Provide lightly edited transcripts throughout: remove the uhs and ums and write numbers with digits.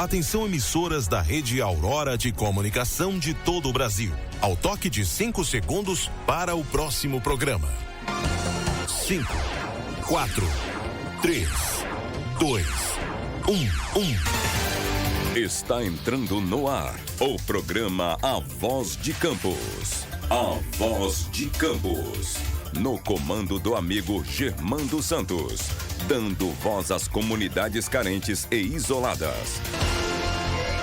Atenção, emissoras da Rede Aurora de Comunicação de todo o Brasil. Ao toque de 5 segundos para o próximo programa. 5, 4, 3, 2, 1. Está entrando no ar o programa A Voz de Campos. A Voz de Campos. No comando do amigo Germando Santos. Dando voz às comunidades carentes e isoladas.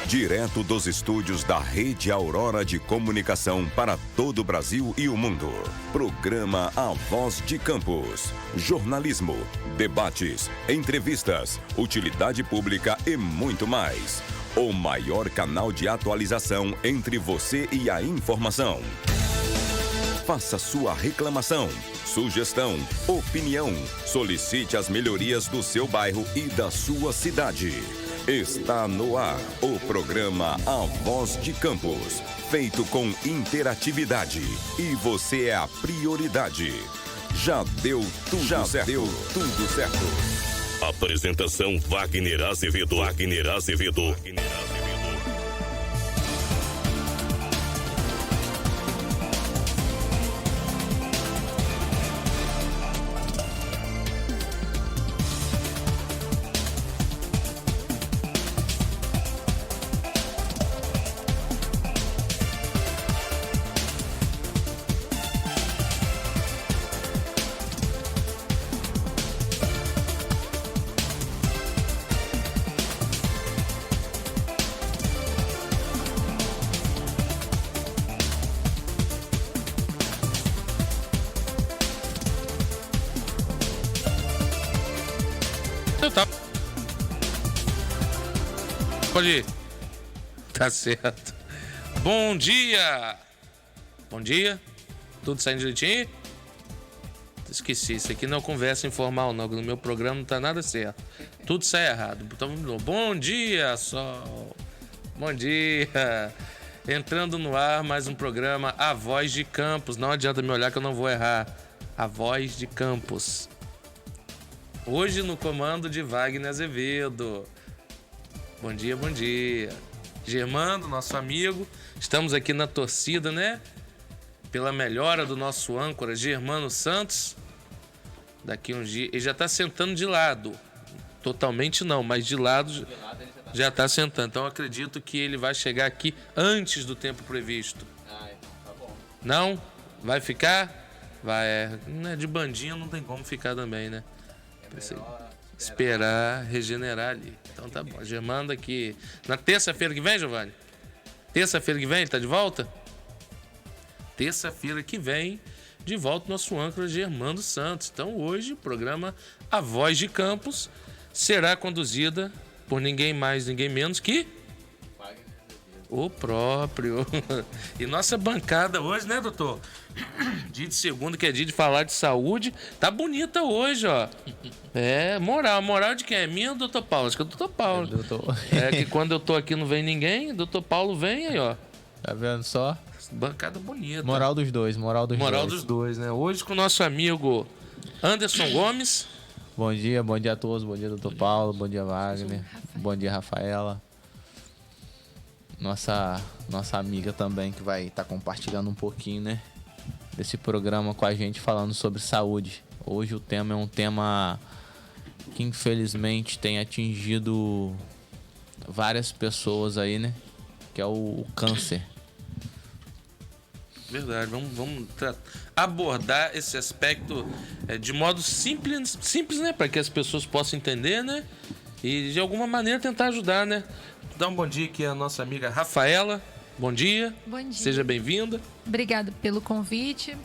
Direto dos estúdios da Rede Aurora de Comunicação para todo o Brasil e o mundo. Programa A Voz de Campos. Jornalismo, debates, entrevistas, utilidade pública e muito mais. O maior canal de atualização entre você e a informação. Faça sua reclamação, sugestão, opinião. Solicite as melhorias do seu bairro e da sua cidade. Está no ar o programa A Voz de Campos, feito com interatividade. E você é a prioridade. Já deu tudo certo. Apresentação Wagner Azevedo. Pode ir. Tá certo. Bom dia. Bom dia. Tudo saindo direitinho? Esqueci, isso aqui não é conversa informal não. No meu programa não tá nada certo. Tudo sai errado. Então, bom dia, sol. Bom dia. Entrando no ar mais um programa A Voz de Campos. Não adianta me olhar que eu não vou errar. A Voz de Campos. Hoje no comando de Wagner Azevedo. Bom dia, bom dia. Germando, nosso amigo. Estamos aqui na torcida, né? Pela melhora do nosso âncora, Germano Santos. Daqui uns dias. Ele já está sentando de lado. Totalmente não, mas de lado já está sentando. Então eu acredito que ele vai chegar aqui antes do tempo previsto. Ah, então tá bom. Não? Vai ficar? Vai. De bandinha não tem como ficar também, né? Esperar regenerar ali. Então tá bom. Germando aqui. Na terça-feira que vem, Giovanni? Terça-feira que vem, tá de volta? Terça-feira que vem, de volta nosso âncora Germando Santos. Então hoje o programa A Voz de Campos será conduzida por ninguém mais, ninguém menos que o próprio. E nossa bancada hoje, né, doutor? Dia de segunda, que é dia de falar de saúde, tá bonita hoje, ó. É, moral de quem? É minha ou do doutor Paulo? Acho que é do doutor Paulo. É que quando eu tô aqui não vem ninguém, doutor Paulo vem aí, ó. Tá vendo só? Bancada bonita. Moral dos dois, moral dos dois, né? Hoje com o nosso amigo Anderson Gomes. Bom dia a todos, bom dia, doutor Paulo, bom dia, Wagner, bom dia, Rafaela. Nossa amiga também, que vai estar compartilhando um pouquinho, né, desse programa com a gente, falando sobre saúde. Hoje o tema é um tema que infelizmente tem atingido várias pessoas aí, né, que é o câncer. Verdade, vamos abordar esse aspecto de modo simples, né, para que as pessoas possam entender, né, e de alguma maneira tentar ajudar, né. Dá um bom dia aqui à nossa amiga Rafaela. Bom dia. Bom dia. Seja bem-vinda. Obrigada pelo convite.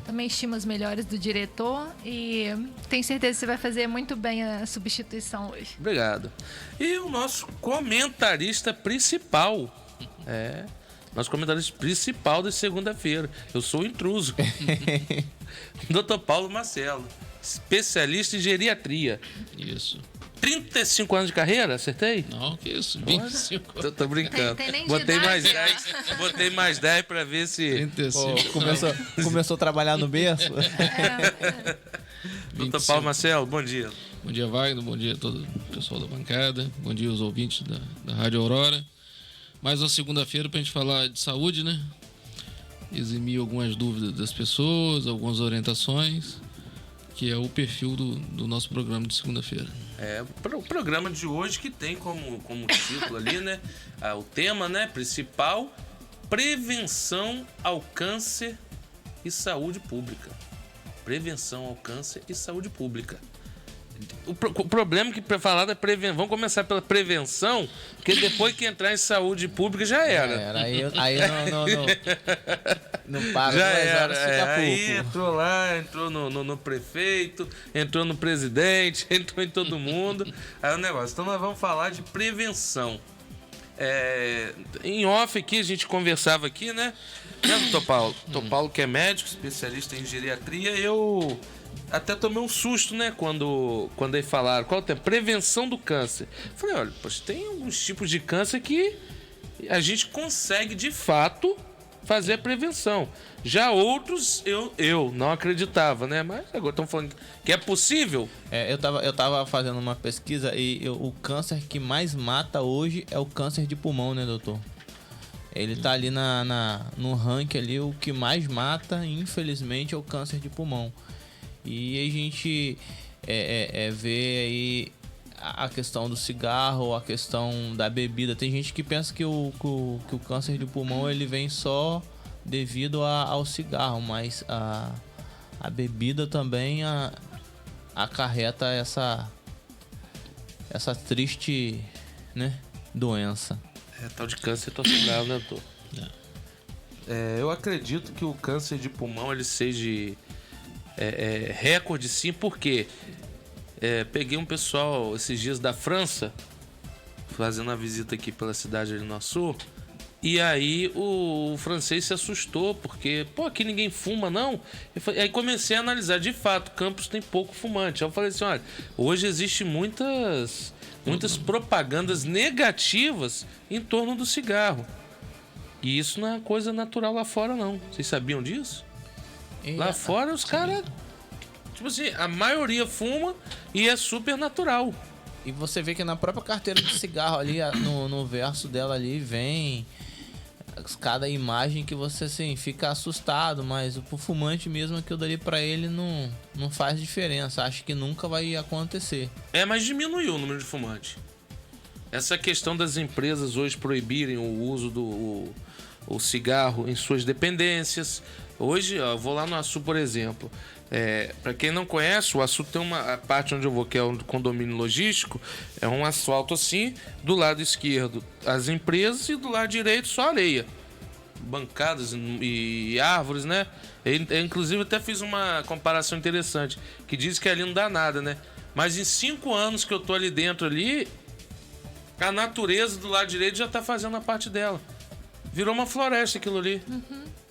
Também estimo as melhores do diretor e tenho certeza que você vai fazer muito bem a substituição hoje. Obrigado. E o nosso comentarista principal. Nosso comentarista principal de segunda-feira. Eu sou o intruso. Dr. Paulo Marcelo, especialista em geriatria. Isso. 35 anos de carreira, acertei? Não, que isso, 25. Tô brincando. Tem nem Botei de mais idade. 10. Botei mais 10 pra ver se... 35. Começou a trabalhar no berço. Doutor Paulo Marcelo, bom dia. Bom dia, Wagner. Bom dia a todo o pessoal da bancada. Bom dia aos ouvintes da Rádio Aurora. Mais uma segunda-feira para a gente falar de saúde, né? Eximir algumas dúvidas das pessoas, algumas orientações, que é o perfil do nosso programa de segunda-feira. O programa de hoje que tem como título ali, né? O tema, né, principal, prevenção ao câncer e saúde pública. Prevenção ao câncer e saúde pública. O problema é que para falar da prevenção, vamos começar pela prevenção, porque depois que entrar em saúde pública já era. Aí não para, já 2 era. horas fica Aí pouco. entrou no prefeito, entrou no presidente, entrou em todo mundo. Aí o negócio. Então nós vamos falar de prevenção. Em off aqui, a gente conversava aqui, né? Doutor Paulo? Doutor Paulo, que é médico, especialista em geriatria, eu até tomei um susto, né? Quando eles falaram, qual é a prevenção do câncer? Falei, olha, poxa, tem alguns tipos de câncer que a gente consegue, de fato, fazer a prevenção. Já outros, eu não acreditava, né? Mas agora estão falando que é possível. Eu tava fazendo uma pesquisa e o câncer que mais mata hoje é o câncer de pulmão, né, doutor? Ele tá ali no ranking ali, o que mais mata, infelizmente, é o câncer de pulmão. E a gente vê aí a questão do cigarro, a questão da bebida. Tem gente que pensa que o câncer de pulmão ele vem só devido ao cigarro, mas a bebida também acarreta essa triste, né, doença. Tal de câncer total, né, doutor? Eu acredito que o câncer de pulmão ele seja recorde, sim, porque peguei um pessoal esses dias da França fazendo uma visita aqui pela cidade ali no sul, e aí o francês se assustou porque, aqui ninguém fuma, não. Aí comecei a analisar, de fato, Campos tem pouco fumante. Aí eu falei assim, olha, hoje existe muitas propagandas negativas em torno do cigarro. E isso não é coisa natural lá fora, não. Vocês sabiam disso? Lá fora os caras, tipo assim, a maioria fuma e é super natural. E você vê que na própria carteira de cigarro ali, no verso dela ali, vem cada imagem que você, assim, fica assustado. Mas o fumante mesmo, aquilo dali pra ele não faz diferença. Acho que nunca vai acontecer. Mas diminuiu o número de fumantes. Essa questão das empresas hoje proibirem o uso do cigarro em suas dependências. Hoje, eu vou lá no Açu, por exemplo. Para quem não conhece, o Açu tem a parte onde eu vou, que é um condomínio logístico, é um asfalto assim, do lado esquerdo as empresas e do lado direito só areia. Bancadas e árvores, né? Eu, inclusive, até fiz uma comparação interessante, que diz que ali não dá nada, né? Mas em 5 anos que eu tô ali dentro ali, a natureza do lado direito já tá fazendo a parte dela. Virou uma floresta aquilo ali.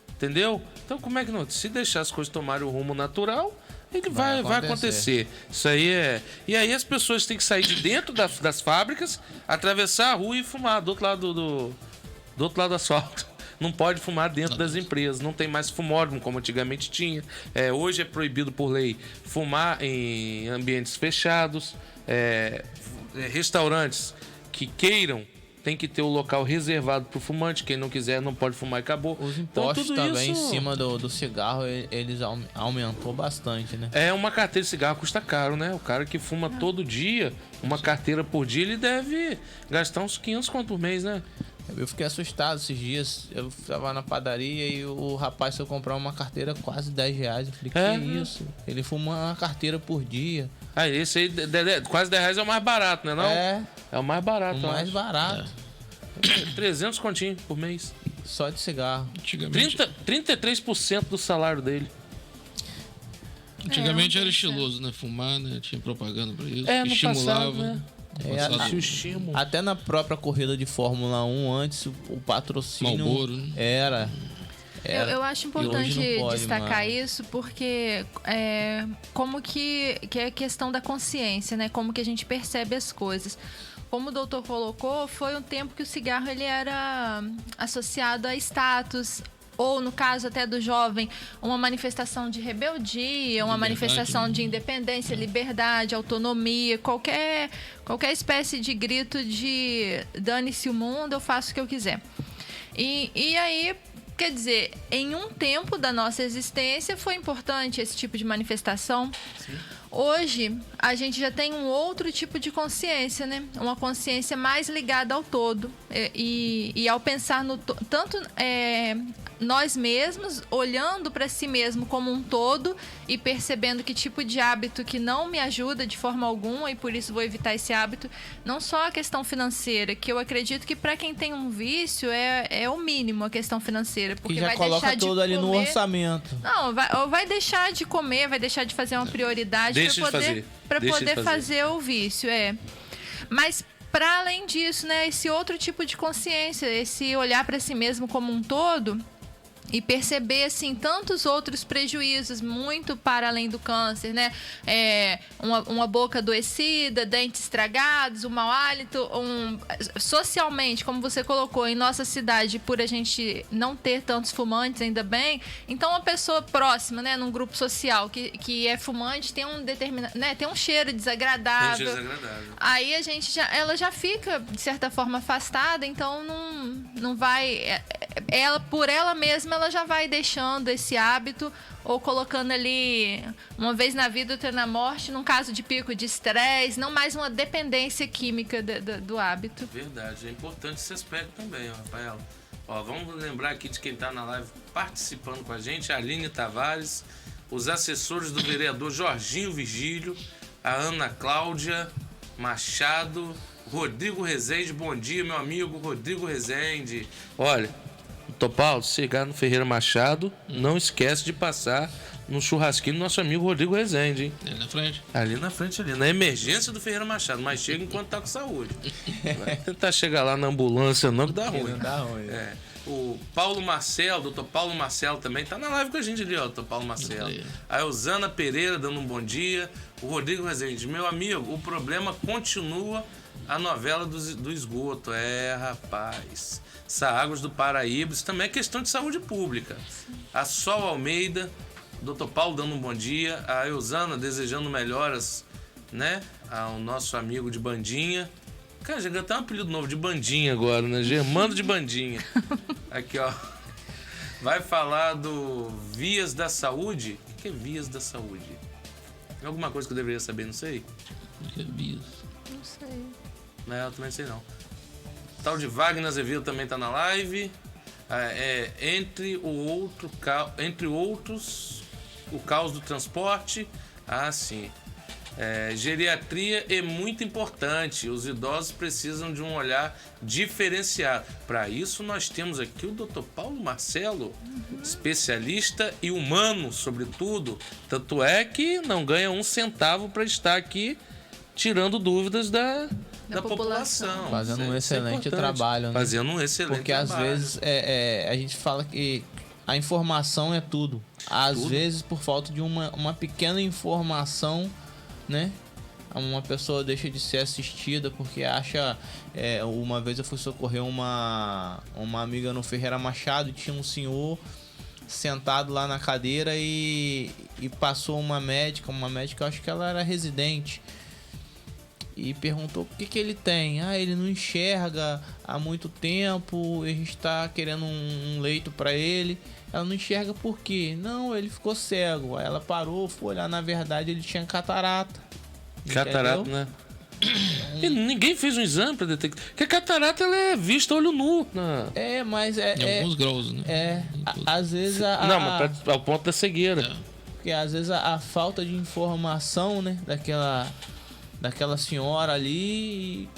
Entendeu? Então como é que não? Se deixar as coisas tomarem o rumo natural, ele vai acontecer. Isso aí E aí as pessoas têm que sair de dentro das fábricas, atravessar a rua e fumar do outro lado do outro lado do asfalto. Não pode fumar dentro das empresas. Não tem mais fumódromo como antigamente tinha. Hoje é proibido por lei fumar em ambientes fechados. Restaurantes que queiram tem que ter o local reservado para o fumante. Quem não quiser não pode fumar e acabou. Os impostos então, também isso... em cima do cigarro, eles aumentou bastante, né? Uma carteira de cigarro custa caro, né? O cara que fuma todo dia, uma carteira por dia, ele deve gastar uns 500 conto por mês, né? Eu fiquei assustado esses dias. Eu tava na padaria e o rapaz foi comprar uma carteira quase R$10. Eu falei, que isso? Ele fuma uma carteira por dia. Esse aí, quase R$10 é o mais barato, né? Não? É o mais barato. O mais barato. 300 continhos por mês. Só de cigarro. 33% do salário dele. Antigamente era estiloso, né? Fumar, né? Tinha propaganda pra isso. No estimulava. Passado, né? Até na própria corrida de Fórmula 1, antes o patrocínio Marlboro, né? era. Eu acho importante destacar isso porque como que é a questão da consciência, né? Como que a gente percebe as coisas. Como o doutor colocou, foi um tempo que o cigarro ele era associado a status, ou no caso até do jovem, uma manifestação de rebeldia, uma manifestação de independência, liberdade, autonomia, qualquer espécie de grito de dane-se o mundo, eu faço o que eu quiser. E aí, quer dizer, em um tempo da nossa existência foi importante esse tipo de manifestação. Sim. Hoje, a gente já tem um outro tipo de consciência, né? Uma consciência mais ligada ao todo. E ao pensar no tanto nós mesmos, olhando para si mesmo como um todo e percebendo que tipo de hábito que não me ajuda de forma alguma e por isso vou evitar esse hábito. Não só a questão financeira, que eu acredito que para quem tem um vício é o mínimo a questão financeira. Porque que já vai coloca deixar tudo de ali comer, no orçamento. Não, vai deixar de comer, vai deixar de fazer uma prioridade para poder fazer o vício. Mas para além disso, né, esse outro tipo de consciência, esse olhar para si mesmo como um todo e perceber, assim, tantos outros prejuízos, muito para além do câncer, né? Uma boca adoecida, dentes estragados, um mau hálito, socialmente, como você colocou, em nossa cidade, por a gente não ter tantos fumantes, ainda bem, então uma pessoa próxima, né, num grupo social que é fumante, tem um determinado, né, tem um cheiro desagradável. Aí a gente ela já fica, de certa forma, afastada, então não vai... por ela mesma, ela já vai deixando esse hábito ou colocando ali uma vez na vida, outra na morte, num caso de pico de estresse, não mais uma dependência química do hábito. Verdade, é importante esse aspecto também, Rafael. Vamos lembrar aqui de quem está na live participando com a gente, a Aline Tavares, os assessores do vereador Jorginho Vigílio, a Ana Cláudia Machado, Rodrigo Rezende. Bom dia, meu amigo Rodrigo Rezende. Olha, Topal, se chegar no Ferreira Machado, não esquece de passar no churrasquinho do nosso amigo Rodrigo Rezende, hein? Ali na frente? Ali na frente, na emergência do Ferreira Machado, mas chega enquanto tá com saúde. Vai tentar chegar lá na ambulância não, que dá ruim. Não dá ruim. O Paulo Marcelo, doutor Paulo Marcelo também tá na live com a gente ali, ó, doutor Paulo Marcelo. A Eusana Pereira dando um bom dia. O Rodrigo Rezende, meu amigo, o problema continua a novela do esgoto. Rapaz... Saáguas do Paraíba, isso também é questão de saúde pública. A Sol Almeida, Dr. Paulo dando um bom dia, a Eusana desejando melhoras, né, ao nosso amigo de Bandinha. Cara, já ganhou até um apelido novo de Bandinha agora, né? Germando de Bandinha. Aqui, ó. Vai falar do Vias da Saúde. O que é Vias da Saúde? É alguma coisa que eu deveria saber, não sei? O que é Vias? Não sei. Eu também não sei não. Tal de Wagner Azevedo também está na live. Entre outros, o caos do transporte. Sim. Geriatria é muito importante. Os idosos precisam de um olhar diferenciado. Para isso, nós temos aqui o Dr. Paulo Marcelo, especialista e humano, sobretudo. Tanto é que não ganha um centavo para estar aqui tirando dúvidas da população. Fazendo um excelente trabalho, né? Fazendo um excelente Porque trabalho. Às vezes a gente fala que a informação é tudo. Às vezes, por falta de uma pequena informação, né? Uma pessoa deixa de ser assistida porque acha... uma vez eu fui socorrer uma amiga no Ferreira Machado, tinha um senhor sentado lá na cadeira e passou uma médica, eu acho que ela era residente, e perguntou por que ele tem. Ele não enxerga há muito tempo, a gente está querendo um leito para ele. Ela não enxerga por quê? Não, ele ficou cego. Aí ela parou, foi olhar, na verdade ele tinha catarata. Catarata, entendeu? né? E ninguém fez um exame para detectar. Porque a catarata ela é vista olho nu. Mas em alguns graus, né? Às vezes não, mas ao ponto da cegueira. Porque às vezes a falta de informação, né, daquela senhora ali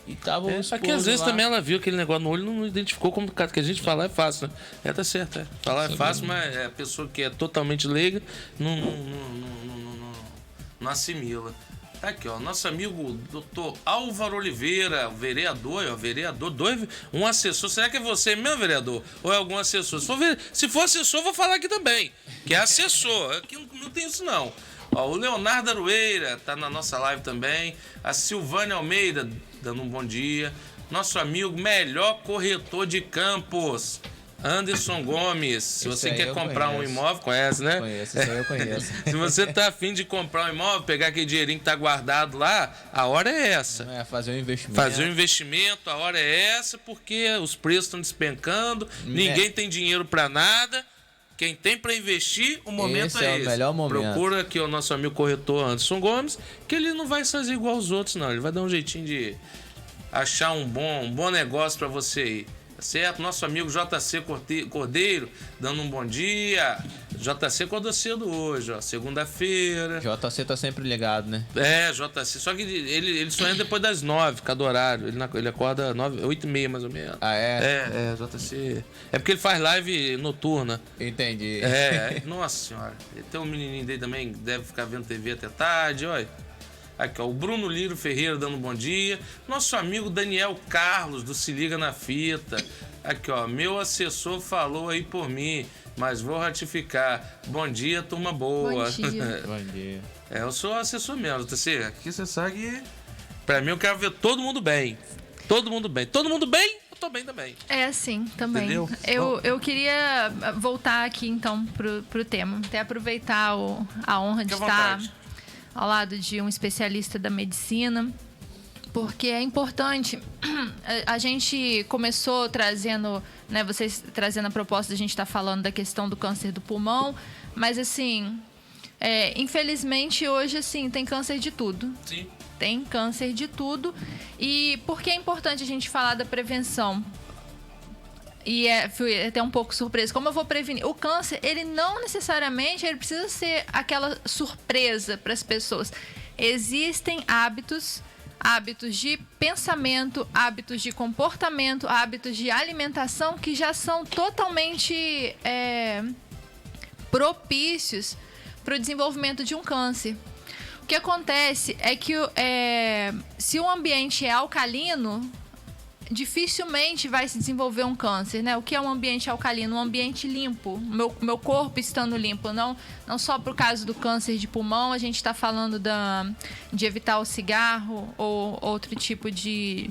e tava Só que às vezes lá também ela viu aquele negócio no olho e não identificou como que a gente falar é fácil, né? Tá certo, falar é fácil, mas a pessoa que é totalmente leiga não assimila. Tá aqui, ó, nosso amigo Dr. Álvaro Oliveira, vereador, um assessor. Será que é você mesmo, vereador? Ou é algum assessor? Se for assessor, vou falar aqui também, que é assessor. Aqui não tem isso não. O Leonardo Aroeira tá na nossa live também. A Silvânia Almeida dando um bom dia. Nosso amigo melhor corretor de Campos. Anderson Gomes, se você quer comprar um imóvel, conhece, né? Conheço, isso aí eu conheço. Se você tá afim de comprar um imóvel, pegar aquele dinheirinho que tá guardado lá, a hora é essa. Fazer um investimento. Fazer um investimento, a hora é essa, porque os preços estão despencando, ninguém tem dinheiro para nada. Quem tem para investir, o momento é esse. O melhor momento. Procura aqui o nosso amigo corretor Anderson Gomes, que ele não vai fazer igual aos outros, não. Ele vai dar um jeitinho de achar um bom negócio para você aí. Certo? Nosso amigo JC Cordeiro, dando um bom dia. JC acordou cedo hoje, ó, segunda-feira. JC tá sempre ligado, né? JC. Só que ele só entra depois das 9, cada horário. Ele acorda 8h30, mais ou menos. Ah, é? JC. É porque ele faz live noturna. Entendi. Nossa senhora. Tem um menininho dele também que deve ficar vendo TV até tarde, olha. Aqui, ó, o Bruno Liro Ferreira dando um bom dia. Nosso amigo Daniel Carlos, do Se Liga na Fita. Aqui, ó, meu assessor falou aí por mim, mas vou ratificar. Bom dia, turma boa. Bom dia. Bom dia. Eu sou assessor mesmo, você. Aqui você sabe que, pra mim, eu quero ver todo mundo bem. Todo mundo bem. Todo mundo bem, eu tô bem também. É assim, também. Entendeu? Eu queria voltar aqui, então, pro tema. Até aproveitar a honra de estar ao lado de um especialista da medicina, porque é importante. A gente começou trazendo, né, vocês trazendo a proposta de a gente estar falando da questão do câncer do pulmão, mas assim, infelizmente hoje assim tem câncer de tudo. Sim. Tem câncer de tudo. E por que é importante a gente falar da prevenção? E fui até um pouco surpresa. Como eu vou prevenir? O câncer, ele não necessariamente ele precisa ser aquela surpresa para as pessoas. Existem hábitos de pensamento, hábitos de comportamento, hábitos de alimentação que já são totalmente propícios para o desenvolvimento de um câncer. O que acontece é que se o ambiente é alcalino, dificilmente vai se desenvolver um câncer, né? O que é um ambiente alcalino? Um ambiente limpo, meu corpo estando limpo, não só por causa do câncer de pulmão, a gente está falando de evitar o cigarro ou outro tipo de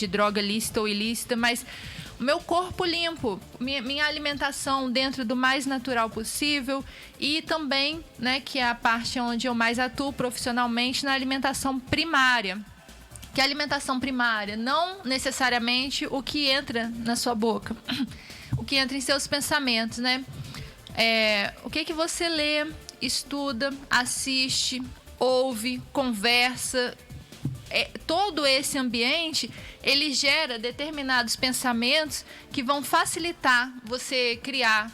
droga lícita ou ilícita, mas o meu corpo limpo, minha alimentação dentro do mais natural possível e também, né, que é a parte onde eu mais atuo profissionalmente, na alimentação primária. Que a alimentação primária, não necessariamente o que entra na sua boca, o que entra em seus pensamentos, né? O que você lê, estuda, assiste, ouve, conversa. Todo esse ambiente, ele gera determinados pensamentos que vão facilitar você criar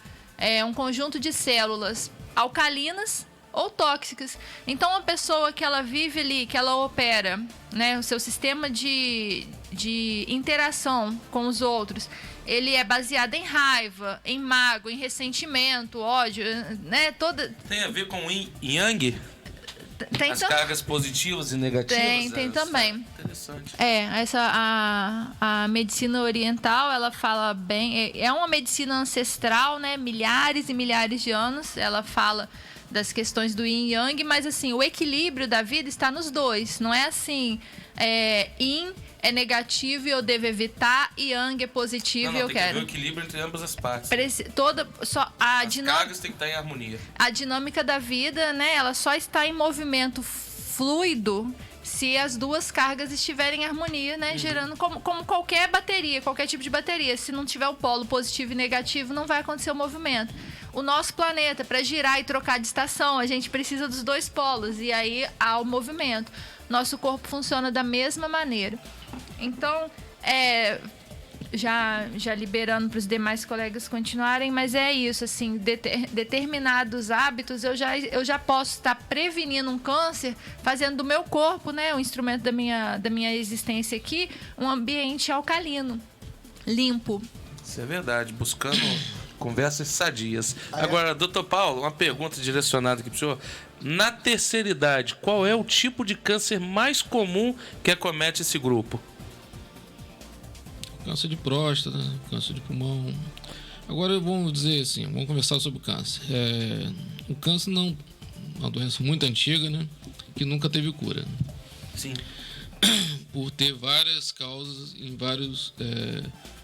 um conjunto de células alcalinas ou tóxicas. Então, uma pessoa que ela vive ali, que ela opera, né, o seu sistema de interação com os outros, ele é baseado em raiva, em mágoa, em ressentimento, ódio, né? Tem a ver com yin yang? As cargas positivas e negativas? Tem também. Interessante. A medicina oriental, ela fala bem... É uma medicina ancestral, né? Milhares e milhares de anos. Ela fala das questões do yin e yang, mas assim, o equilíbrio da vida está nos dois. Não é assim, yin é negativo e eu devo evitar, e yang é positivo e eu quero. Tem que haver um equilíbrio entre ambas as partes. As cargas têm que estar em harmonia. A dinâmica da vida, né, ela só está em movimento fluido se as duas cargas estiverem em harmonia, né, gerando como qualquer bateria, qualquer tipo de bateria. Se não tiver o polo positivo e negativo, não vai acontecer o movimento. O nosso planeta, para girar e trocar de estação, a gente precisa dos dois polos, e aí há o movimento. Nosso corpo funciona da mesma maneira. Então, já liberando para os demais colegas continuarem, mas é isso, assim, determinados hábitos eu já posso estar prevenindo um câncer, fazendo do meu corpo, né, o instrumento da minha existência aqui, um ambiente alcalino, limpo. Isso é verdade, buscando conversas sadias. Agora, doutor Paulo, uma pergunta direcionada aqui para o senhor. Na terceira idade, qual é o tipo de câncer mais comum que acomete esse grupo? Câncer de próstata, câncer de pulmão. Agora vamos dizer assim, vamos conversar sobre o câncer. O câncer não é uma doença muito antiga, né? Que nunca teve cura. Sim. Por ter várias causas em várias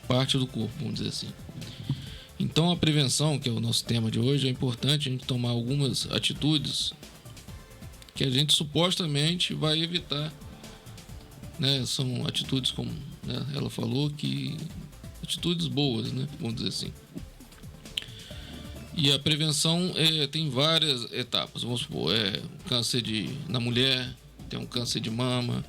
partes do corpo, vamos dizer assim. Então, a prevenção, que é o nosso tema de hoje, é importante a gente tomar algumas atitudes que a gente supostamente vai evitar, né? São atitudes, como, né, ela falou, que atitudes boas, né? Vamos dizer assim. E a prevenção tem várias etapas. Vamos supor, câncer na mulher, tem um câncer de mama,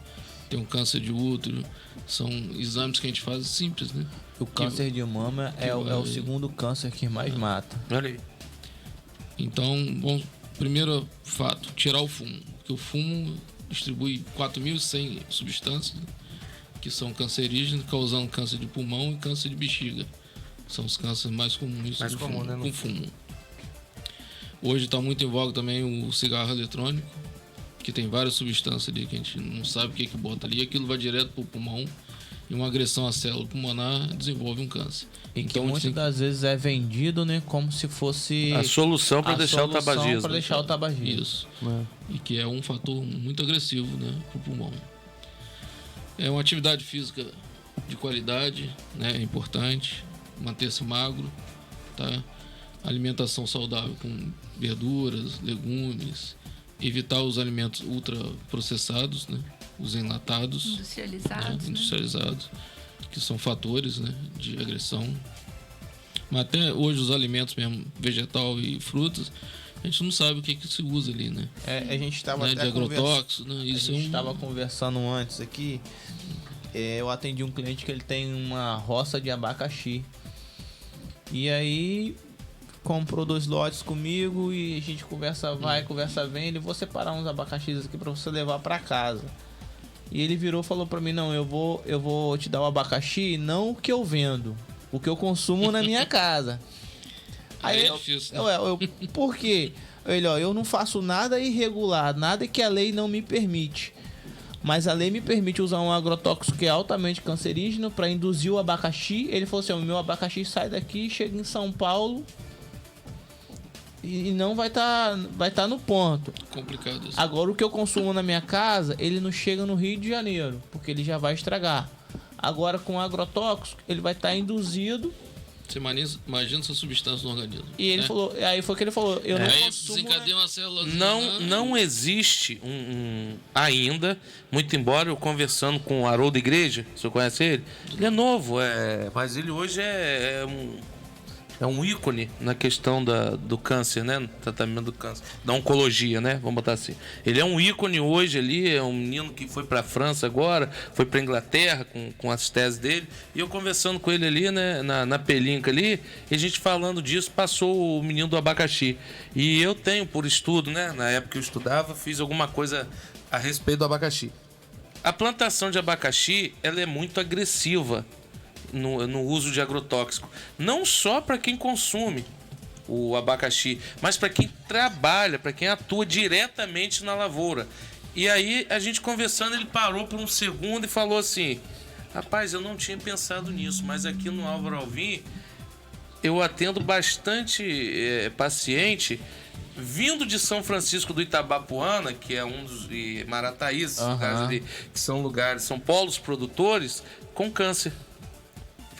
tem um câncer de útero. São exames que a gente faz simples, né? O câncer de mama é o segundo câncer que mais mata. Olha aí. Então, bom, primeiro fato, tirar o fumo. Porque o fumo distribui 4.100 substâncias que são cancerígenas, causando câncer de pulmão e câncer de bexiga. São os cânceres mais comuns com fumo. Hoje está muito em voga também o cigarro eletrônico, que tem várias substâncias ali que a gente não sabe o que bota ali. Aquilo vai direto para o pulmão e uma agressão à célula pulmonar desenvolve um câncer. E então, que muitas das vezes é vendido, né, como se fosse a solução para deixar o tabagismo. Para deixar o tabagismo. Isso. E que é um fator muito agressivo, né, para o pulmão. É uma atividade física de qualidade, né, é importante. Manter-se magro, tá? Alimentação saudável com verduras, legumes, evitar os alimentos ultraprocessados, né? Os enlatados, industrializados, que são fatores, né, de agressão. Mas até hoje os alimentos mesmo, vegetal e frutas, a gente não sabe o que se usa ali, né? A gente estava de agrotóxicos, né? Isso a gente estava conversando antes aqui. Eu atendi um cliente que ele tem uma roça de abacaxi. E aí comprou 2 lotes comigo e a gente conversa vai, conversa vem. Ele, vou separar uns abacaxis aqui para você levar para casa. E ele virou e falou para mim, não, eu vou te dar o abacaxi, não o que eu vendo, o que eu consumo na minha casa. Aí é difícil, né? Por quê? Ele, eu não faço nada irregular, nada que a lei não me permite. Mas a lei me permite usar um agrotóxico que é altamente cancerígeno para induzir o abacaxi. Ele falou assim, o meu abacaxi sai daqui, chega em São Paulo e não vai tá no ponto. Complicado isso. Agora o que eu consumo na minha casa, ele não chega no Rio de Janeiro, porque ele já vai estragar. Agora com o agrotóxico, ele vai estar induzido. Você imagina essa substância no organismo. E ele falou, aí foi o que ele falou, eu não consumo. Desencadeia uma célula. Não existe ainda, muito embora eu conversando com o Haroldo Igreja, o senhor conhece ele? Ele é novo, mas ele hoje é um ícone na questão do câncer, né? No tratamento do câncer, da oncologia, né? Vamos botar assim. Ele é um ícone hoje ali, é um menino que foi para a França agora, foi para Inglaterra com as teses dele, e eu conversando com ele ali, né? Na pelinca ali, e a gente falando disso, passou o menino do abacaxi. E eu tenho, por estudo, né? Na época que eu estudava, fiz alguma coisa a respeito do abacaxi. A plantação de abacaxi, ela é muito agressiva no uso de agrotóxico, não só para quem consome o abacaxi, mas para quem trabalha, para quem atua diretamente na lavoura. E aí a gente conversando, ele parou por um segundo e falou assim, rapaz, eu não tinha pensado nisso, mas aqui no Álvaro Alvim eu atendo bastante paciente vindo de São Francisco do Itabapuana, que é um dos Marataízes, que são lugares, são polos produtores com câncer.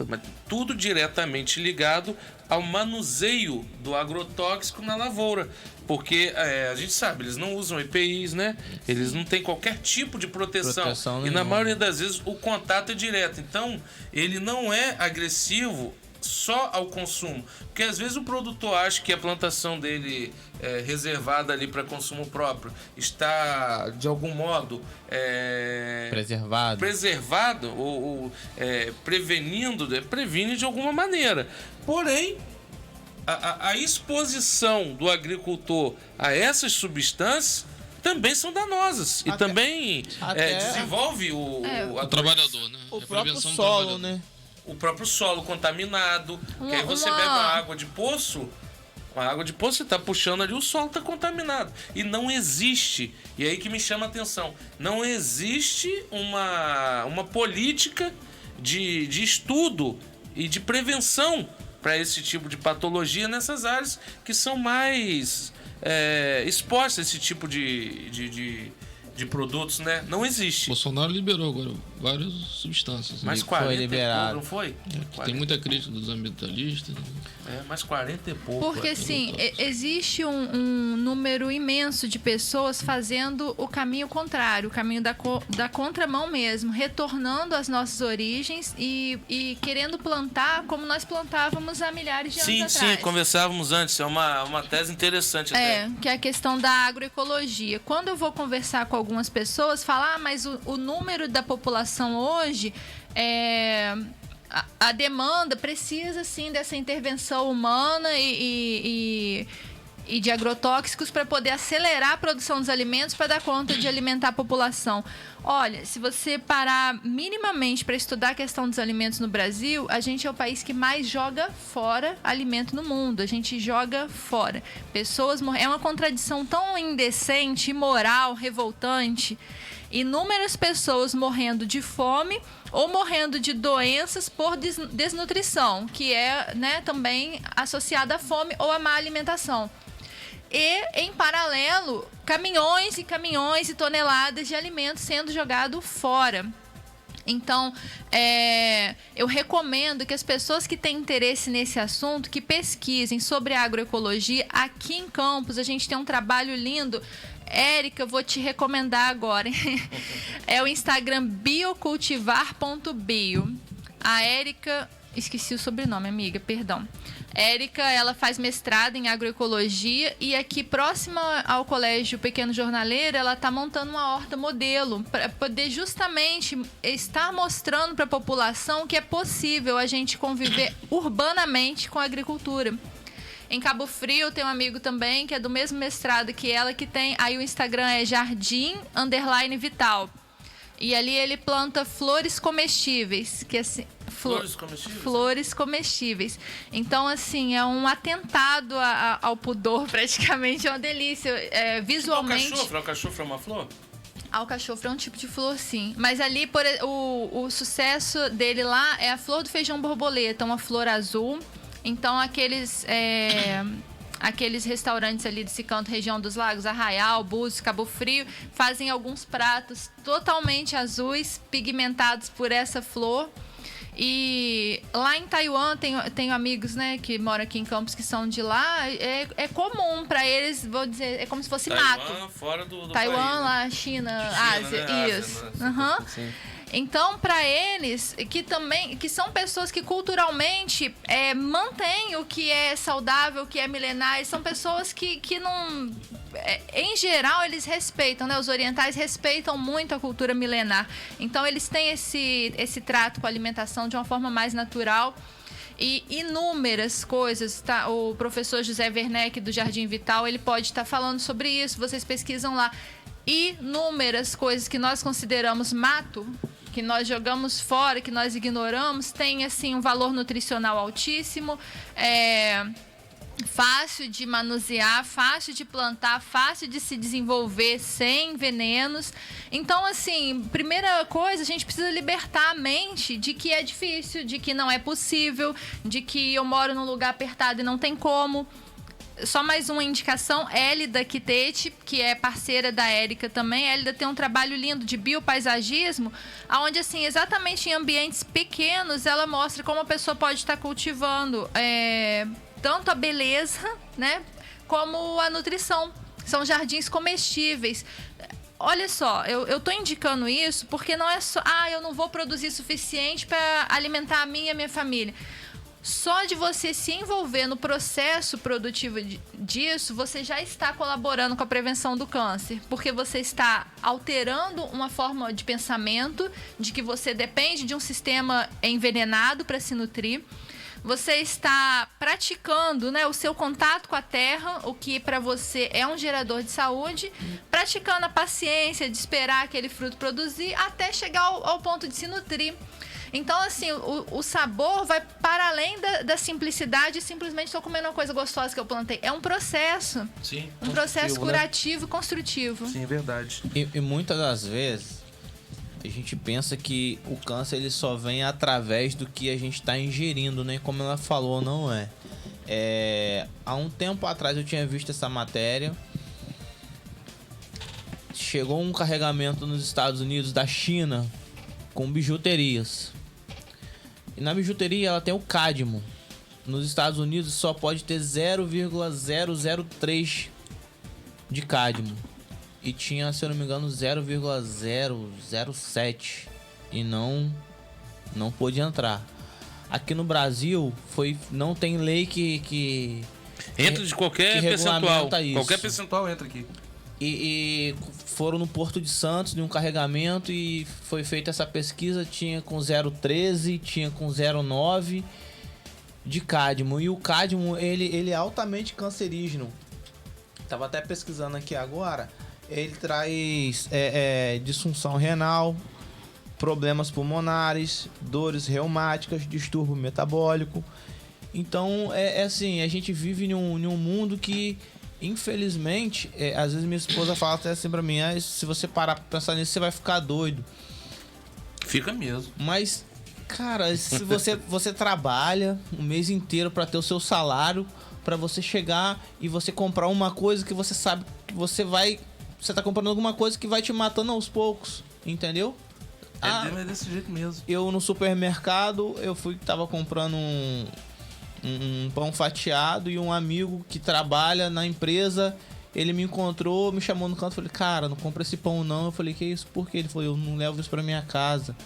Mas tudo diretamente ligado ao manuseio do agrotóxico na lavoura. Porque a gente sabe, eles não usam EPIs, né? Eles não têm qualquer tipo de proteção. E na maioria das vezes o contato é direto. Então, ele não é agressivo só ao consumo. Porque às vezes o produtor acha que a plantação dele reservada ali para consumo próprio está de algum modo preservado ou previne de alguma maneira. Porém, a exposição do agricultor a essas substâncias também são danosas e também desenvolve o trabalhador, né? O próprio solo, né? O próprio solo contaminado, que aí você bebe uma água de poço, você está puxando ali, o solo está contaminado. E não existe, e aí que me chama a atenção, não existe uma política de estudo e de prevenção para esse tipo de patologia nessas áreas que são mais expostas a esse tipo de de produtos, né? Não existe. Bolsonaro liberou agora várias substâncias. Mas 40 foi liberado. não foi? Tem muita crítica dos ambientalistas. Mas 40 e pouco. Porque, assim, existe um número imenso de pessoas fazendo o caminho contrário, o caminho da contramão mesmo, retornando às nossas origens e querendo plantar como nós plantávamos há milhares de anos atrás. Sim, conversávamos antes. É uma tese interessante até. Que é a questão da agroecologia. Quando eu vou conversar com algumas pessoas, falar, mas o número da população hoje a demanda precisa, sim, dessa intervenção humana e de agrotóxicos para poder acelerar a produção dos alimentos para dar conta de alimentar a população. Olha, se você parar minimamente para estudar a questão dos alimentos no Brasil, a gente é o país que mais joga fora alimento no mundo. A gente joga fora. Pessoas morrem. É uma contradição tão indecente, imoral, revoltante. Inúmeras pessoas morrendo de fome ou morrendo de doenças por desnutrição, que é, né, também associada à fome ou à má alimentação. E, em paralelo, caminhões e caminhões e toneladas de alimentos sendo jogados fora. Então, eu recomendo que as pessoas que têm interesse nesse assunto, que pesquisem sobre a agroecologia. Aqui em Campos, a gente tem um trabalho lindo. Érica, eu vou te recomendar agora. É o Instagram biocultivar.bio. A Érica... Esqueci o sobrenome, amiga, perdão. Érica, ela faz mestrado em agroecologia e aqui próxima ao Colégio Pequeno Jornaleiro, ela está montando uma horta modelo para poder justamente estar mostrando para a população que é possível a gente conviver urbanamente com a agricultura. Em Cabo Frio tem um amigo também que é do mesmo mestrado que ela, que tem, aí o Instagram é jardim_vital. E ali ele planta flores comestíveis, que assim, flores comestíveis? Flores comestíveis. Então, assim, é um atentado ao pudor, praticamente, é uma delícia. Visualmente. Tipo alcachofra é uma flor? Alcachofra é um tipo de flor, sim. Mas ali, o sucesso dele lá é a flor do feijão borboleta, uma flor azul. Então, aqueles restaurantes ali desse canto, região dos lagos, Arraial, Búzios, Cabo Frio, fazem alguns pratos totalmente azuis, pigmentados por essa flor. E lá em Taiwan, tenho amigos, né, que moram aqui em Campos, que são de lá. É comum para eles, vou dizer, é como se fosse Taiwan, mato. Fora do Taiwan, país, né? lá, China, Ásia, né? isso. Ásia, né? Uhum. Então, para eles, que são pessoas que culturalmente mantêm o que é saudável, o que é milenar, e são pessoas que não... em geral, eles respeitam, né? Os orientais respeitam muito a cultura milenar. Então, eles têm esse trato com a alimentação de uma forma mais natural. E inúmeras coisas, tá? O professor José Werneck, do Jardim Vital, ele pode estar falando sobre isso. Vocês pesquisam lá. Inúmeras coisas que nós consideramos mato, que nós jogamos fora, que nós ignoramos, tem, assim, um valor nutricional altíssimo, fácil de manusear, fácil de plantar, fácil de se desenvolver sem venenos. Então, assim, primeira coisa, a gente precisa libertar a mente de que é difícil, de que não é possível, de que eu moro num lugar apertado e não tem como. Só mais uma indicação, Hélida Quitete, que é parceira da Érica também. A Hélida tem um trabalho lindo de biopaisagismo, onde, assim, exatamente em ambientes pequenos, ela mostra como a pessoa pode estar cultivando tanto a beleza, né, como a nutrição. São jardins comestíveis. Olha só, eu tô indicando isso porque não é só... eu não vou produzir suficiente para alimentar a minha e a minha família. Só de você se envolver no processo produtivo disso, você já está colaborando com a prevenção do câncer, porque você está alterando uma forma de pensamento, de que você depende de um sistema envenenado para se nutrir. Você está praticando, né, o seu contato com a terra, o que para você é um gerador de saúde, praticando a paciência de esperar aquele fruto produzir até chegar ao ponto de se nutrir. Então, assim, o sabor vai para além da simplicidade, simplesmente estou comendo uma coisa gostosa que eu plantei. É um processo. Sim. Um processo curativo, né? E construtivo. Sim, é verdade. E muitas das vezes a gente pensa que o câncer ele só vem através do que a gente está ingerindo, né? Como ela falou, não é. Há um tempo atrás eu tinha visto essa matéria. chegou um carregamento nos Estados Unidos da China com bijuterias. E na bijuteria ela tem o cádmio. Nos Estados Unidos só pode ter 0,003 de cádmio. E tinha, se eu não me engano, 0,007. E não pôde entrar. Aqui no Brasil não tem lei que entra de qualquer percentual. Qualquer percentual entra aqui. E foram no Porto de Santos de um carregamento e foi feita essa pesquisa, tinha com 0,13, tinha com 0,9 de cádmio. E o cádmio, ele é altamente cancerígeno. Tava até pesquisando aqui agora. Ele traz disfunção renal, problemas pulmonares, dores reumáticas, distúrbio metabólico. Então, assim, a gente vive em um mundo que, infelizmente, às vezes minha esposa fala até assim pra mim, se você parar pra pensar nisso, você vai ficar doido. Fica mesmo. Mas, cara, se você trabalha um mês inteiro pra ter o seu salário, pra você chegar e você comprar uma coisa que você sabe que você tá comprando alguma coisa que vai te matando aos poucos, entendeu? É desse jeito mesmo. Eu no supermercado, tava comprando um pão fatiado e um amigo que trabalha na empresa, ele me encontrou, me chamou no canto, falei, cara, não compra esse pão não. Eu falei, que isso? Por quê? Ele falou, eu não levo isso pra minha casa.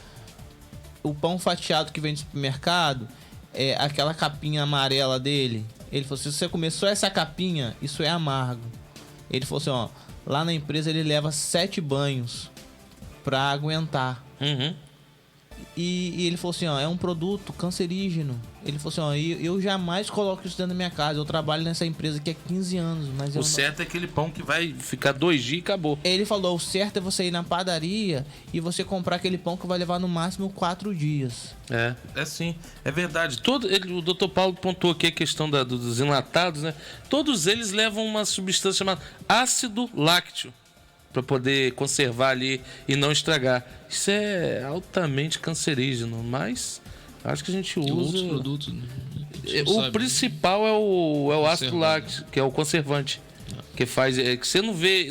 O pão fatiado que vem do supermercado, aquela capinha amarela dele, ele falou, se você comer só essa capinha, isso é amargo. Ele falou assim, ó, lá na empresa ele leva 7 banhos pra aguentar. Uhum. E ele falou assim, ó, é um produto cancerígeno. Ele falou assim, ó, eu jamais coloco isso dentro da minha casa. Eu trabalho nessa empresa aqui há 15 anos. Mas certo é aquele pão que vai ficar 2 dias e acabou. Ele falou, o certo é você ir na padaria e você comprar aquele pão que vai levar no máximo 4 dias. É sim, é verdade. O Dr. Paulo pontuou aqui a questão dos enlatados, né? Todos eles levam uma substância chamada ácido lácteo para poder conservar ali e não estragar. Isso é altamente cancerígeno, mas acho que a gente usa... E outros produtos, né? O principal é o ácido lácteo, que é o conservante. Que faz... que você não vê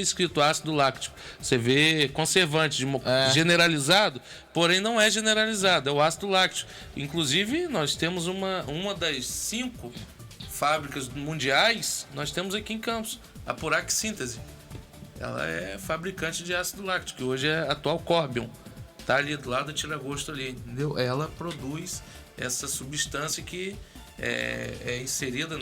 escrito ácido lácteo. Você vê conservante generalizado, porém não é generalizado. É o ácido lácteo. Inclusive, nós temos uma das 5 fábricas mundiais, nós temos aqui em Campos, a Purac Síntese. Ela é fabricante de ácido lácteo, que hoje é a atual Corbion. Tá ali do lado da Tiragosto ali, entendeu? Ela produz essa substância que é inserida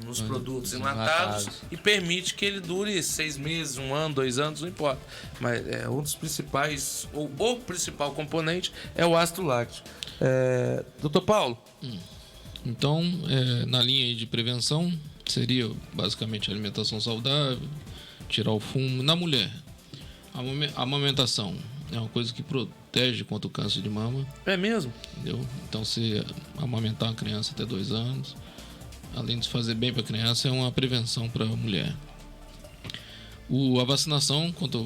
nos produtos enlatados e permite que ele dure 6 meses, 1 ano, 2 anos, não importa. Mas um dos principais, ou o principal componente é o ácido lácteo. Doutor Paulo? Então, na linha aí de prevenção, seria basicamente alimentação saudável, tirar o fumo. Na mulher, a amamentação é uma coisa que protege contra o câncer de mama. É mesmo? Entendeu? Então, se amamentar uma criança até 2 anos, além de fazer bem para a criança, é uma prevenção para a mulher. A vacinação contra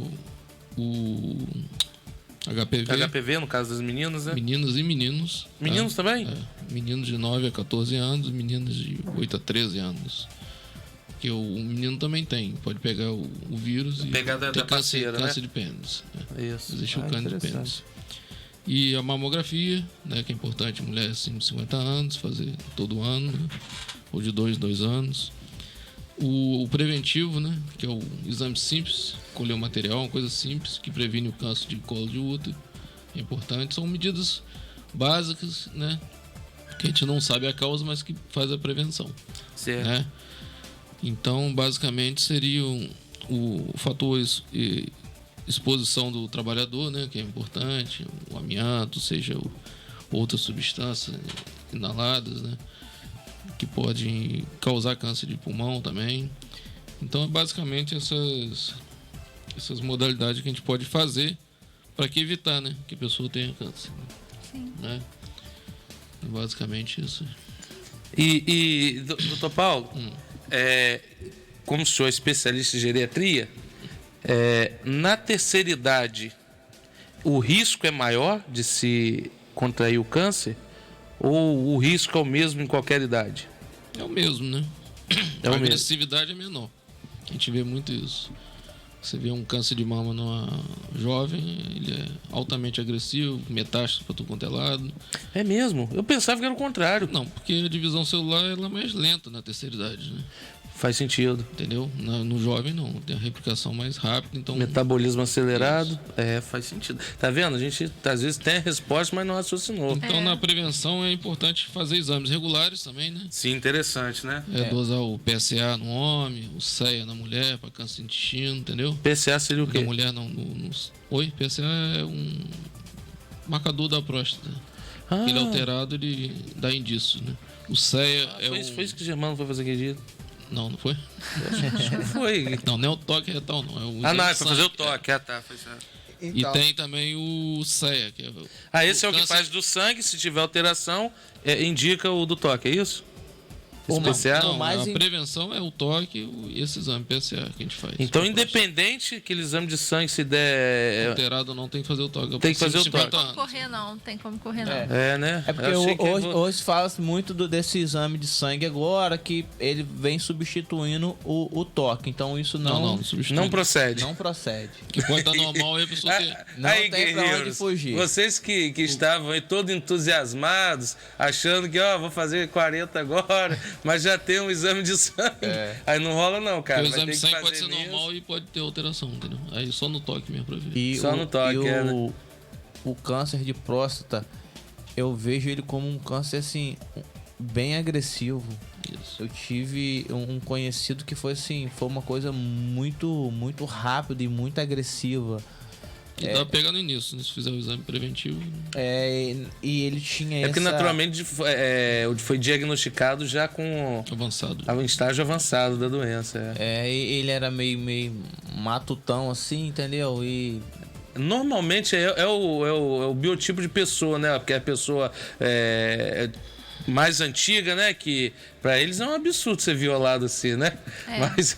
o HPV, no caso das meninas, né? Meninas e meninos. Meninos também? Meninos de 9 a 14 anos, meninas de 8 a 13 anos. Porque o menino também pode pegar o vírus e ter câncer de pênis. Isso. Existe o câncer de pênis. E a mamografia, né, que é importante, mulher acima de 50 anos, fazer todo ano, né, ou de 2 anos. O preventivo, né, que é o exame simples, colher o material, uma coisa simples, que previne o câncer de colo de útero. É importante. São medidas básicas, né, que a gente não sabe a causa, mas que faz a prevenção. Certo. Né? Então, basicamente, seria o fator exposição do trabalhador, né, que é importante, o amianto, seja outras substâncias inaladas, né, que podem causar câncer de pulmão também. Então, é basicamente essas modalidades que a gente pode fazer para que evitar, né, que a pessoa tenha câncer. Sim. Né? É basicamente isso. E doutor Paulo, como o senhor é especialista em geriatria, na terceira idade, o risco é maior de se contrair o câncer? Ou o risco é o mesmo em qualquer idade? É o mesmo, né? A agressividade é menor. A gente vê muito isso. Você vê um câncer de mama numa jovem, ele é altamente agressivo, metástase para tudo quanto é lado. É mesmo? Eu pensava que era o contrário. Não, porque a divisão celular ela é mais lenta na terceira idade, né? Faz sentido. Entendeu? No jovem não, tem a replicação mais rápida, então... Metabolismo acelerado, faz sentido. Tá vendo? A gente às vezes tem a resposta, mas não raciocinou. Então na prevenção é importante fazer exames regulares também, né? Sim, interessante, né? Dosar o PSA no homem, o CEA na mulher, para câncer de intestino, entendeu? PSA seria o quê? Na mulher não... Oi? PSA é um marcador da próstata. Ele alterado, ele dá indício, né? O CEA Foi isso que o Germano foi fazer aquele dia? Não foi? Acho que foi. Não é o toque retal, não. É o não, é pra fazer o toque. Tá. Foi certo. Então... E tem também o CEA. Que é esse é o que faz do sangue, se tiver alteração, indica o do toque, é isso? PSA? Não, a prevenção é o toque e esse exame PSA que a gente faz. Então, independente aquele exame de sangue, se der... alterado não tem que fazer o toque. Tem que fazer o toque. Não tem como correr, não. Né? É porque hoje fala-se muito desse exame de sangue agora, que ele vem substituindo o toque. Então, isso não procede. Não procede. Que pode estar normal e a pessoa ter... Não tem pra onde fugir. Vocês que estavam aí todos entusiasmados, achando que, vou fazer 40 agora... Mas já tem um exame de sangue. Aí não rola não, cara. Porque o exame de sangue pode ser normal e pode ter alteração, entendeu? Aí só no toque mesmo pra ver. Só no toque, né? O câncer de próstata, eu vejo ele como um câncer, assim, bem agressivo. Isso. Eu tive um conhecido que foi assim, foi uma coisa muito, muito rápida e muito agressiva. E dá pra pegar no início, né? Se fizer o exame preventivo. E ele tinha porque naturalmente foi diagnosticado já com... avançado. Um estágio avançado da doença. Ele era meio matutão assim, entendeu? E... normalmente é o biotipo de pessoa, né? Porque a pessoa mais antiga, né? Que pra eles é um absurdo ser violado assim, né? Mas,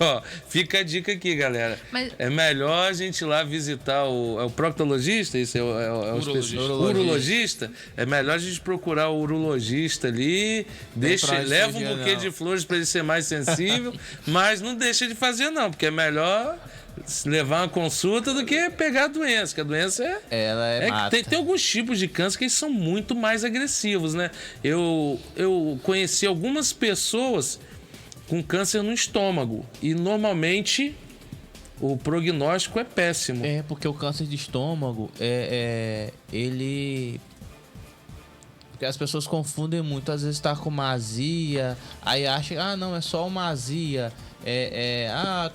fica a dica aqui, galera. É melhor a gente ir lá visitar o proctologista, isso é o urologista. É melhor a gente procurar o urologista ali, leva um buquê de flores pra ele ser mais sensível, mas não deixa de fazer não, porque é melhor levar uma consulta do que pegar a doença, que a doença tem alguns tipos de câncer que são muito mais agressivos, né? Eu conheci algumas pessoas com câncer no estômago e normalmente o prognóstico é péssimo. Porque o câncer de estômago ele... Porque as pessoas confundem muito, às vezes tá com uma azia, aí acha, não, é só uma azia.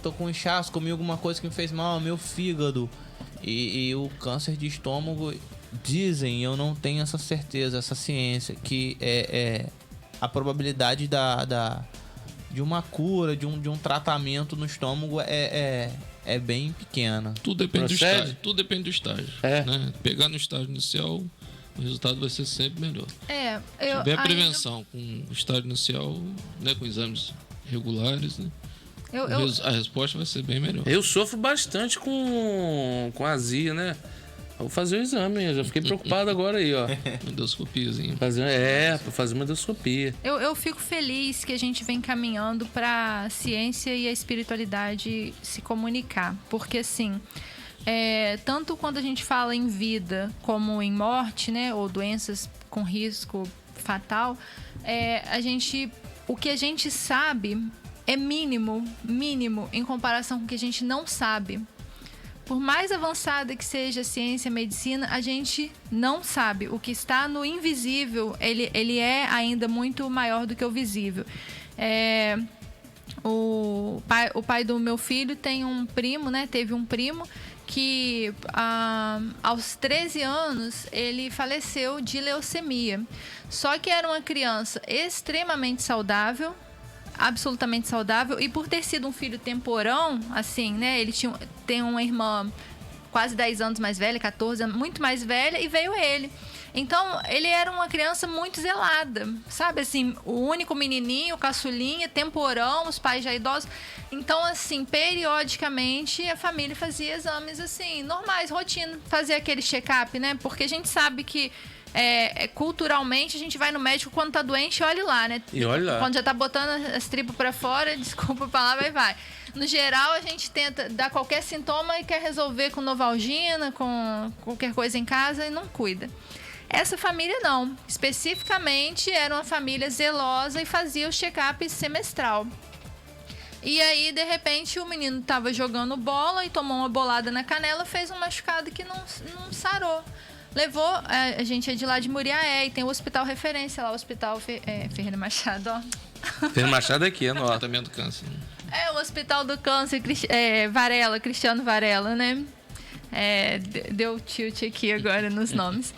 Tô com inchaço, comi alguma coisa que me fez mal, meu fígado. E o câncer de estômago, dizem, eu não tenho essa certeza, essa ciência, que a probabilidade de uma cura, de um tratamento no estômago é bem pequena. Tudo depende do estágio. Tudo depende do estágio. Né? Pegar no estágio inicial, o resultado vai ser sempre melhor. Se tiver prevenção com o estágio inicial, né, com exames regulares, né? A resposta vai ser bem melhor. Eu sofro bastante com azia, né? Vou fazer o exame, eu já fiquei preocupado agora aí, Endoscopiazinha. Pra fazer uma endoscopia. Eu fico feliz que a gente vem caminhando pra a ciência e a espiritualidade se comunicar. Porque, assim, tanto quando a gente fala em vida como em morte, né? Ou doenças com risco fatal, o que a gente sabe é mínimo em comparação com o que a gente não sabe. Por mais avançada que seja a ciência, a medicina, a gente não sabe. O que está no invisível, ele é ainda muito maior do que o visível. O pai do meu filho tem um primo, né? Teve um primo que aos 13 anos ele faleceu de leucemia. Só que era uma criança extremamente saudável, absolutamente saudável, e por ter sido um filho temporão, assim, né? Ele tem uma irmã quase 10 anos mais velha, 14 anos, muito mais velha, e veio ele. Então, ele era uma criança muito zelada, sabe? Assim, o único menininho, caçulinha, temporão, os pais já idosos. Então, assim, periodicamente, a família fazia exames, assim, normais, rotina. Fazia aquele check-up, né? Porque a gente sabe que culturalmente, a gente vai no médico quando tá doente e olha lá, né? E olha lá. Quando já tá botando as tripas pra fora, desculpa a palavra, e vai. No geral, a gente tenta dar qualquer sintoma e quer resolver com Novalgina, com qualquer coisa em casa e não cuida. Essa família não. Especificamente, era uma família zelosa e fazia o check-up semestral. E aí, de repente, o menino estava jogando bola e tomou uma bolada na canela, fez um machucado que não sarou. Levou, a gente é de lá de Muriaé e tem o hospital referência lá, o Hospital Ferreira Machado, ó. Ferreira Machado aqui, é no tratamento do câncer. É o Hospital do Câncer, Varela, Cristiano Varela, né? Deu tilt aqui agora nos nomes.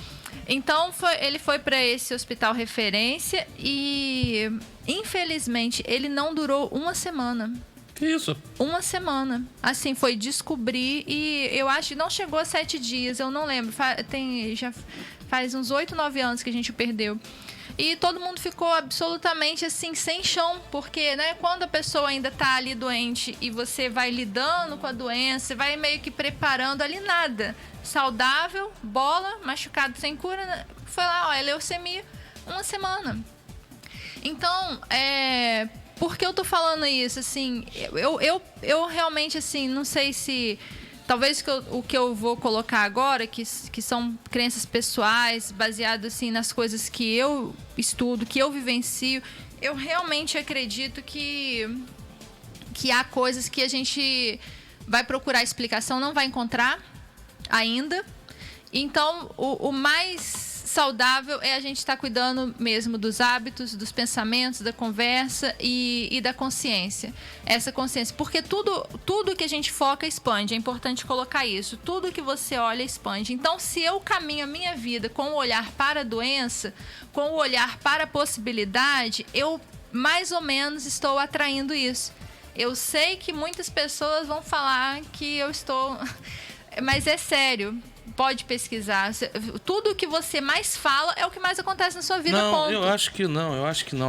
Então, ele foi para esse hospital referência e, infelizmente, ele não durou uma semana. Que isso? Uma semana. Assim, foi descobrir e eu acho que não chegou a 7 dias, eu não lembro. Já faz uns 8, 9 anos que a gente o perdeu. E todo mundo ficou absolutamente assim, sem chão, porque, né, quando a pessoa ainda tá ali doente e você vai lidando com a doença, você vai meio que preparando ali nada. Saudável, bola, machucado sem cura, foi lá, ó, leucemia, uma semana. Então, por que eu tô falando isso? Assim, eu realmente, assim, não sei se... Talvez o que eu vou colocar agora, que são crenças pessoais, baseado assim, nas coisas que eu estudo, que eu vivencio, eu realmente acredito que há coisas que a gente vai procurar explicação, não vai encontrar ainda. Então, o mais saudável é a gente estar cuidando mesmo dos hábitos, dos pensamentos, da conversa e da consciência. Essa consciência. Porque tudo que a gente foca expande. É importante colocar isso. Tudo que você olha expande. Então, se eu caminho a minha vida com o olhar para a doença, com o olhar para a possibilidade, eu mais ou menos estou atraindo isso. Eu sei que muitas pessoas vão falar que eu estou... Mas é sério. Pode pesquisar. Tudo que você mais fala é o que mais acontece na sua vida, ponto. Eu acho que não.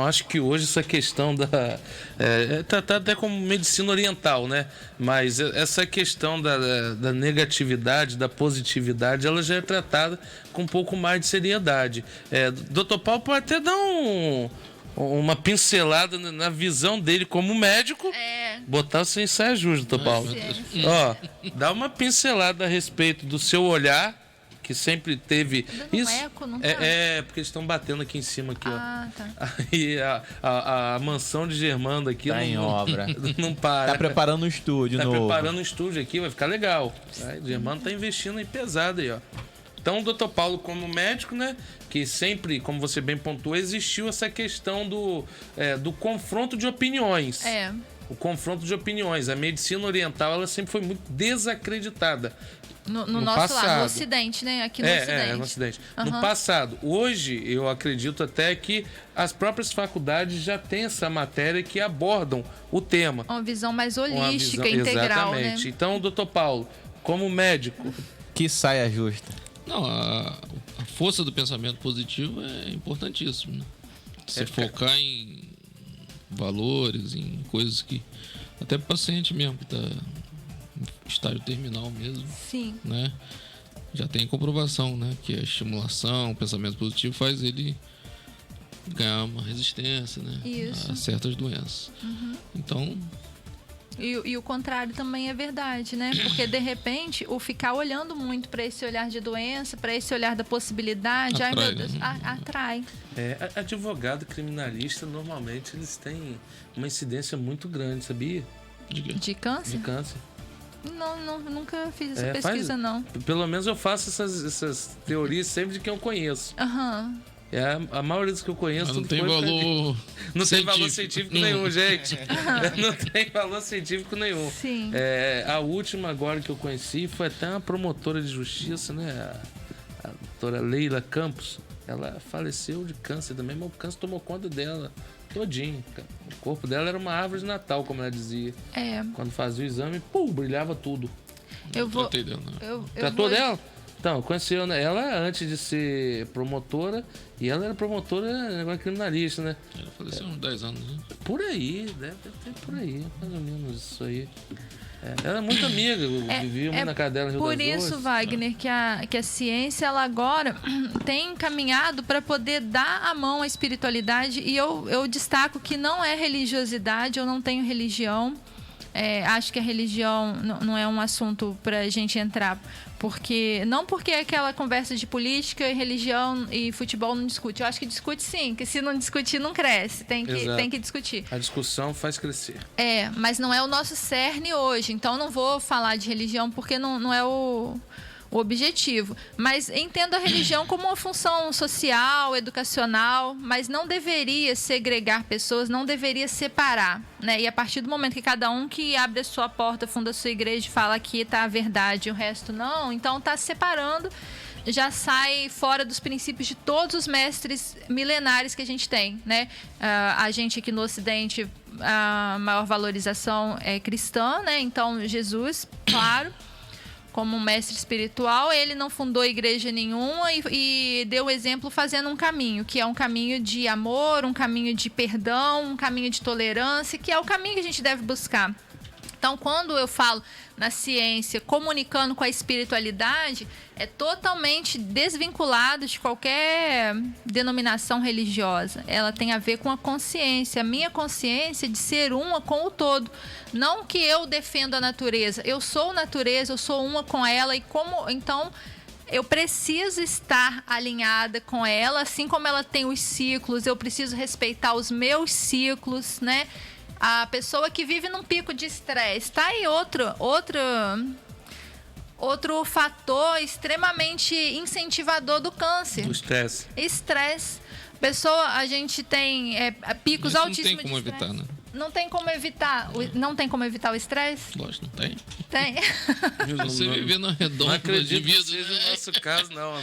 Acho que hoje essa questão tá até como medicina oriental, né? Mas essa questão da negatividade, da positividade, ela já é tratada com um pouco mais de seriedade. Dr. Paulo pode até dar uma pincelada na visão dele como médico. Botar sem saia justa, Dr. Paulo. Ó, dá uma pincelada a respeito do seu olhar, que sempre teve isso. Eco, não porque eles estão batendo aqui em cima aqui, ó. Tá. Aí a mansão de Germando aqui tá em obra. Não para. Tá preparando um estúdio novo. Tá preparando um estúdio aqui, vai ficar legal. Germando tá investindo aí pesado aí, ó. Então, o Dr. Paulo, como médico, né, que sempre, como você bem pontuou, existiu essa questão do confronto de opiniões. O confronto de opiniões. A medicina oriental, ela sempre foi muito desacreditada. No nosso passado. Lado, no Ocidente, né? Aqui no Ocidente. No Ocidente. Uhum. No passado. Hoje, eu acredito até que as próprias faculdades já têm essa matéria que abordam o tema. Uma visão mais holística, integral, exatamente. Né? Então, Dr. Paulo, como médico... Que saia justa. Não, a força do pensamento positivo é importantíssimo, né? Você focar em valores, em coisas que... Até o paciente mesmo, que está em estágio terminal mesmo. Sim. Né? Já tem comprovação, né? Que a estimulação, o pensamento positivo faz ele ganhar uma resistência, né? Isso. A certas doenças. Uhum. Então... E o contrário também é verdade, né? Porque, de repente, o ficar olhando muito para esse olhar de doença, para esse olhar da possibilidade, atrai, ai meu Deus, atrai. Advogado criminalista, normalmente, eles têm uma incidência muito grande, sabia? De câncer? De câncer. Não, nunca fiz essa pesquisa, não. Pelo menos eu faço essas teorias sempre de quem eu conheço. Aham. A maioria dos que eu conheço... Não tem valor não tem valor científico nenhum, gente. Não tem valor científico nenhum. Sim. A última agora que eu conheci foi até uma promotora de justiça, né? A doutora Leila Campos. Ela faleceu de câncer também, mas o câncer tomou conta dela todinho. O corpo dela era uma árvore de Natal, como ela dizia. Quando fazia o exame, brilhava tudo. Tratei dela. Tratou dela? Então, eu conheci ela antes de ser promotora, e ela era promotora negócio criminalista, né? Ela faleceu uns 10 anos, né? Por aí, deve ter por aí, mais ou menos isso aí. Ela é muito amiga, eu vivia muito na casa dela no Rio das Por isso, Ostras. Wagner, que a ciência, ela agora tem caminhado para poder dar a mão à espiritualidade, e eu destaco que não é religiosidade, eu não tenho religião. acho que a religião não é um assunto para a gente entrar. Não porque aquela conversa de política, religião e futebol não discute. Eu acho que discute sim, que se não discutir não cresce. Tem que discutir. A discussão faz crescer. Mas não é o nosso cerne hoje. Então não vou falar de religião porque não é o objetivo. Mas entendo a religião como uma função social, educacional, mas não deveria segregar pessoas, não deveria separar, né? E a partir do momento que cada um que abre a sua porta, funda a sua igreja e fala aqui está a verdade e o resto não, então está se separando, já sai fora dos princípios de todos os mestres milenares que a gente tem, né? A gente aqui no Ocidente, a maior valorização é cristã, né? Então Jesus, claro, como um mestre espiritual, ele não fundou igreja nenhuma e deu o exemplo fazendo um caminho, que é um caminho de amor, um caminho de perdão, um caminho de tolerância, que é o caminho que a gente deve buscar. Então, quando eu falo na ciência, comunicando com a espiritualidade, é totalmente desvinculado de qualquer denominação religiosa. Ela tem a ver com a consciência, a minha consciência de ser uma com o todo. Não que eu defenda a natureza, eu sou natureza, eu sou uma com ela então eu preciso estar alinhada com ela, assim como ela tem os ciclos, eu preciso respeitar os meus ciclos, né? A pessoa que vive num pico de estresse, tá aí outro fator extremamente incentivador do câncer. O estresse. A gente tem picos altíssimos de estresse. Não tem como evitar, né? Não tem como evitar. Não tem como evitar o estresse? Lógico, não tem. Tem. Você viver na redonda de vida. Não seja o nosso caso, não.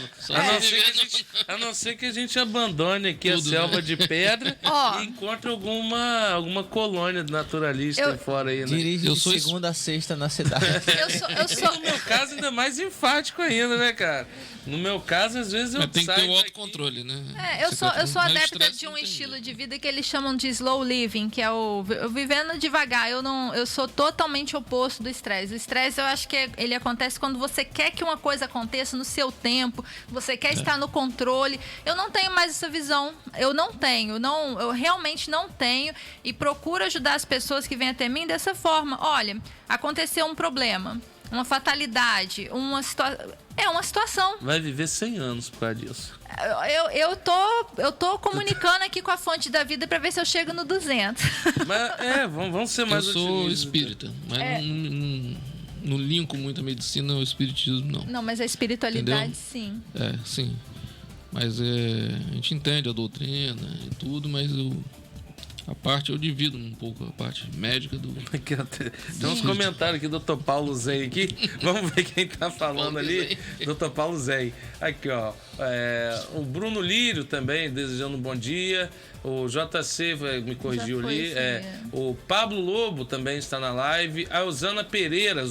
A não ser que a gente abandone aqui tudo, a selva de pedra e encontre alguma colônia naturalista fora aí, né? Dirige de segunda a sexta na cidade. No meu caso, ainda mais enfático ainda, né, cara? No meu caso, às vezes eu tem que ter o autocontrole, né? Eu sou adepta de um estilo de vida que eles chamam de slow living, que é o vivendo devagar. Eu sou totalmente oposto do estresse. O estresse, eu acho que ele acontece quando você quer que uma coisa aconteça no seu tempo, você quer estar no controle. Eu não tenho mais essa visão. Eu realmente não tenho, e procuro ajudar as pessoas que vêm até mim dessa forma. Olha, aconteceu um problema, uma fatalidade, uma situação. Vai viver 100 anos por causa disso. Eu tô comunicando aqui com a fonte da vida para ver se eu chego no 200. Mas vamos ser mais otimistas. Eu sou espírita, mas não linko muito a medicina ao espiritismo, não. Não, mas a espiritualidade, entendeu? Sim. Sim. Mas a gente entende a doutrina e tudo, mas a parte eu divido um pouco, a parte médica do... Tem uns comentários aqui do Dr. Paulo Zé aqui. Vamos ver quem tá falando ali. Dr. Paulo Zé. Aqui, ó. O Bruno Lírio também, desejando um bom dia. O JC me corrigiu ali. O Pablo Lobo também está na live. A Usana Pereira,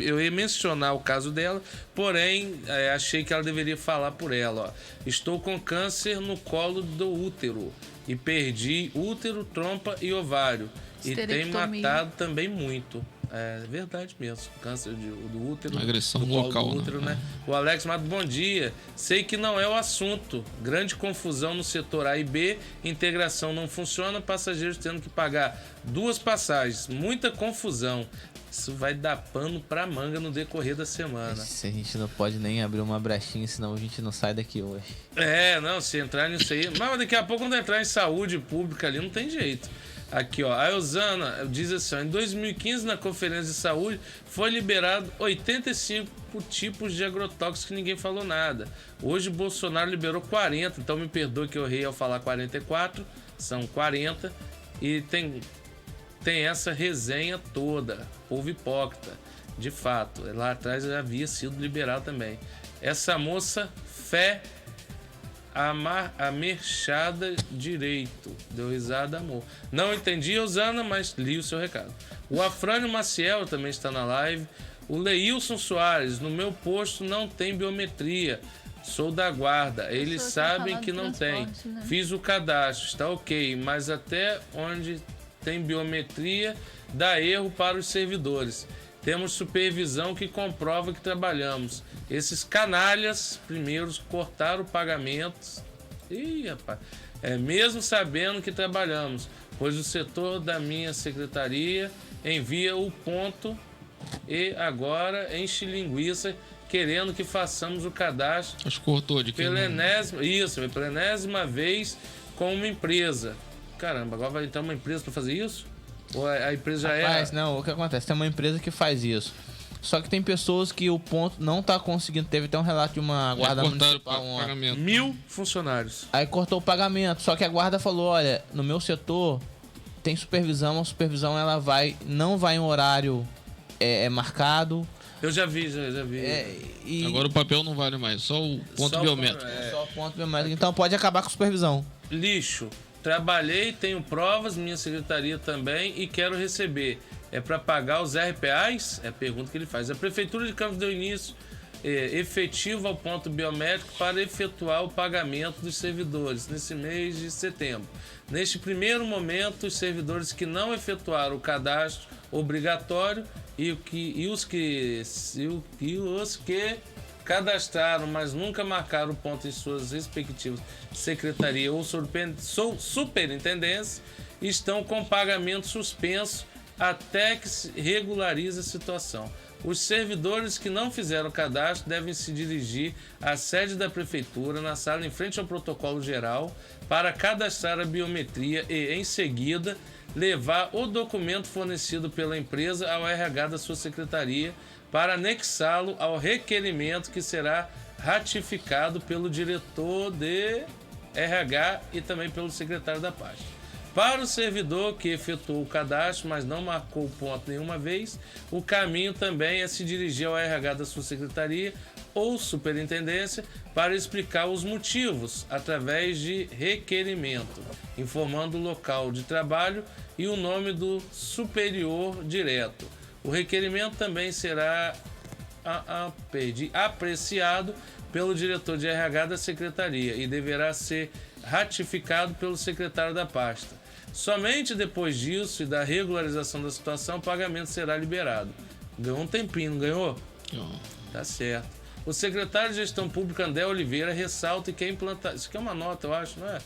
eu ia mencionar o caso dela, porém, achei que ela deveria falar por ela. Ó. Estou com câncer no colo do útero e perdi útero, trompa e ovário. E tem matado também muito. É verdade mesmo. Câncer do útero. Agressão do local, do útero, né? O Alex Mato, bom dia. Sei que não é o assunto. Grande confusão no setor A e B. Integração não funciona. Passageiros tendo que pagar 2 passagens. Muita confusão. Isso vai dar pano pra manga no decorrer da semana. A gente não pode nem abrir uma brechinha, senão a gente não sai daqui hoje. Se entrar nisso aí... Mas daqui a pouco, quando entrar em saúde pública ali, não tem jeito. Aqui, ó, a Eusana diz assim, ó, em 2015, na Conferência de Saúde, foi liberado 85 tipos de agrotóxicos que ninguém falou nada. Hoje, Bolsonaro liberou 40, então me perdoe que eu errei ao falar 44, são 40, e tem essa resenha toda, povo hipócrita, de fato, lá atrás já havia sido liberado também. Essa moça, fé... A merchada direito. Deu risada, amor. Não entendi, Osana, mas li o seu recado. O Afrânio Maciel também está na live. O Leilson Soares, no meu posto não tem biometria. Sou da guarda. Eles sabem que não tem. Né? Fiz o cadastro, está ok. Mas até onde tem biometria, dá erro para os servidores. Temos supervisão que comprova que trabalhamos. Esses canalhas, primeiros, cortaram pagamentos. Ih, rapaz. Mesmo sabendo que trabalhamos, pois o setor da minha secretaria envia o ponto e agora enche linguiça querendo que façamos o cadastro. Acho que cortou de pela enésima vez com uma empresa. Caramba, agora vai entrar uma empresa para fazer isso? Ou a empresa já Não, o que acontece? Tem uma empresa que faz isso. Só que tem pessoas que o ponto não tá conseguindo. Teve até um relato de uma guarda municipal. 1.000 funcionários. Aí cortou o pagamento. Só que a guarda falou: olha, no meu setor tem supervisão. A supervisão ela não vai em horário marcado. Eu já vi. Agora o papel não vale mais, só o ponto biométrico. Só o ponto biométrico. Então pode acabar com a supervisão. Lixo. Trabalhei, tenho provas, minha secretaria também e quero receber. É para pagar os RPAs? É a pergunta que ele faz. A Prefeitura de Campos deu início efetivo ao ponto biométrico para efetuar o pagamento dos servidores nesse mês de setembro. Neste primeiro momento, os servidores que não efetuaram o cadastro obrigatório e os que cadastraram, mas nunca marcaram o ponto em suas respectivas secretaria ou superintendência, estão com pagamento suspenso até que se regularize a situação. Os servidores que não fizeram o cadastro devem se dirigir à sede da prefeitura, na sala em frente ao protocolo geral, para cadastrar a biometria e, em seguida, levar o documento fornecido pela empresa ao RH da sua secretaria para anexá-lo ao requerimento que será ratificado pelo diretor de RH e também pelo secretário da pasta. Para o servidor que efetuou o cadastro, mas não marcou o ponto nenhuma vez, o caminho também é se dirigir ao RH da sua secretaria ou superintendência para explicar os motivos através de requerimento, informando o local de trabalho e o nome do superior direto. O requerimento também será apreciado pelo diretor de RH da secretaria e deverá ser ratificado pelo secretário da pasta. Somente depois disso e da regularização da situação, o pagamento será liberado. Ganhou um tempinho, não ganhou? Tá certo. O secretário de Gestão Pública, André Oliveira, ressalta que a implantação... Isso aqui é uma nota, eu acho, não é?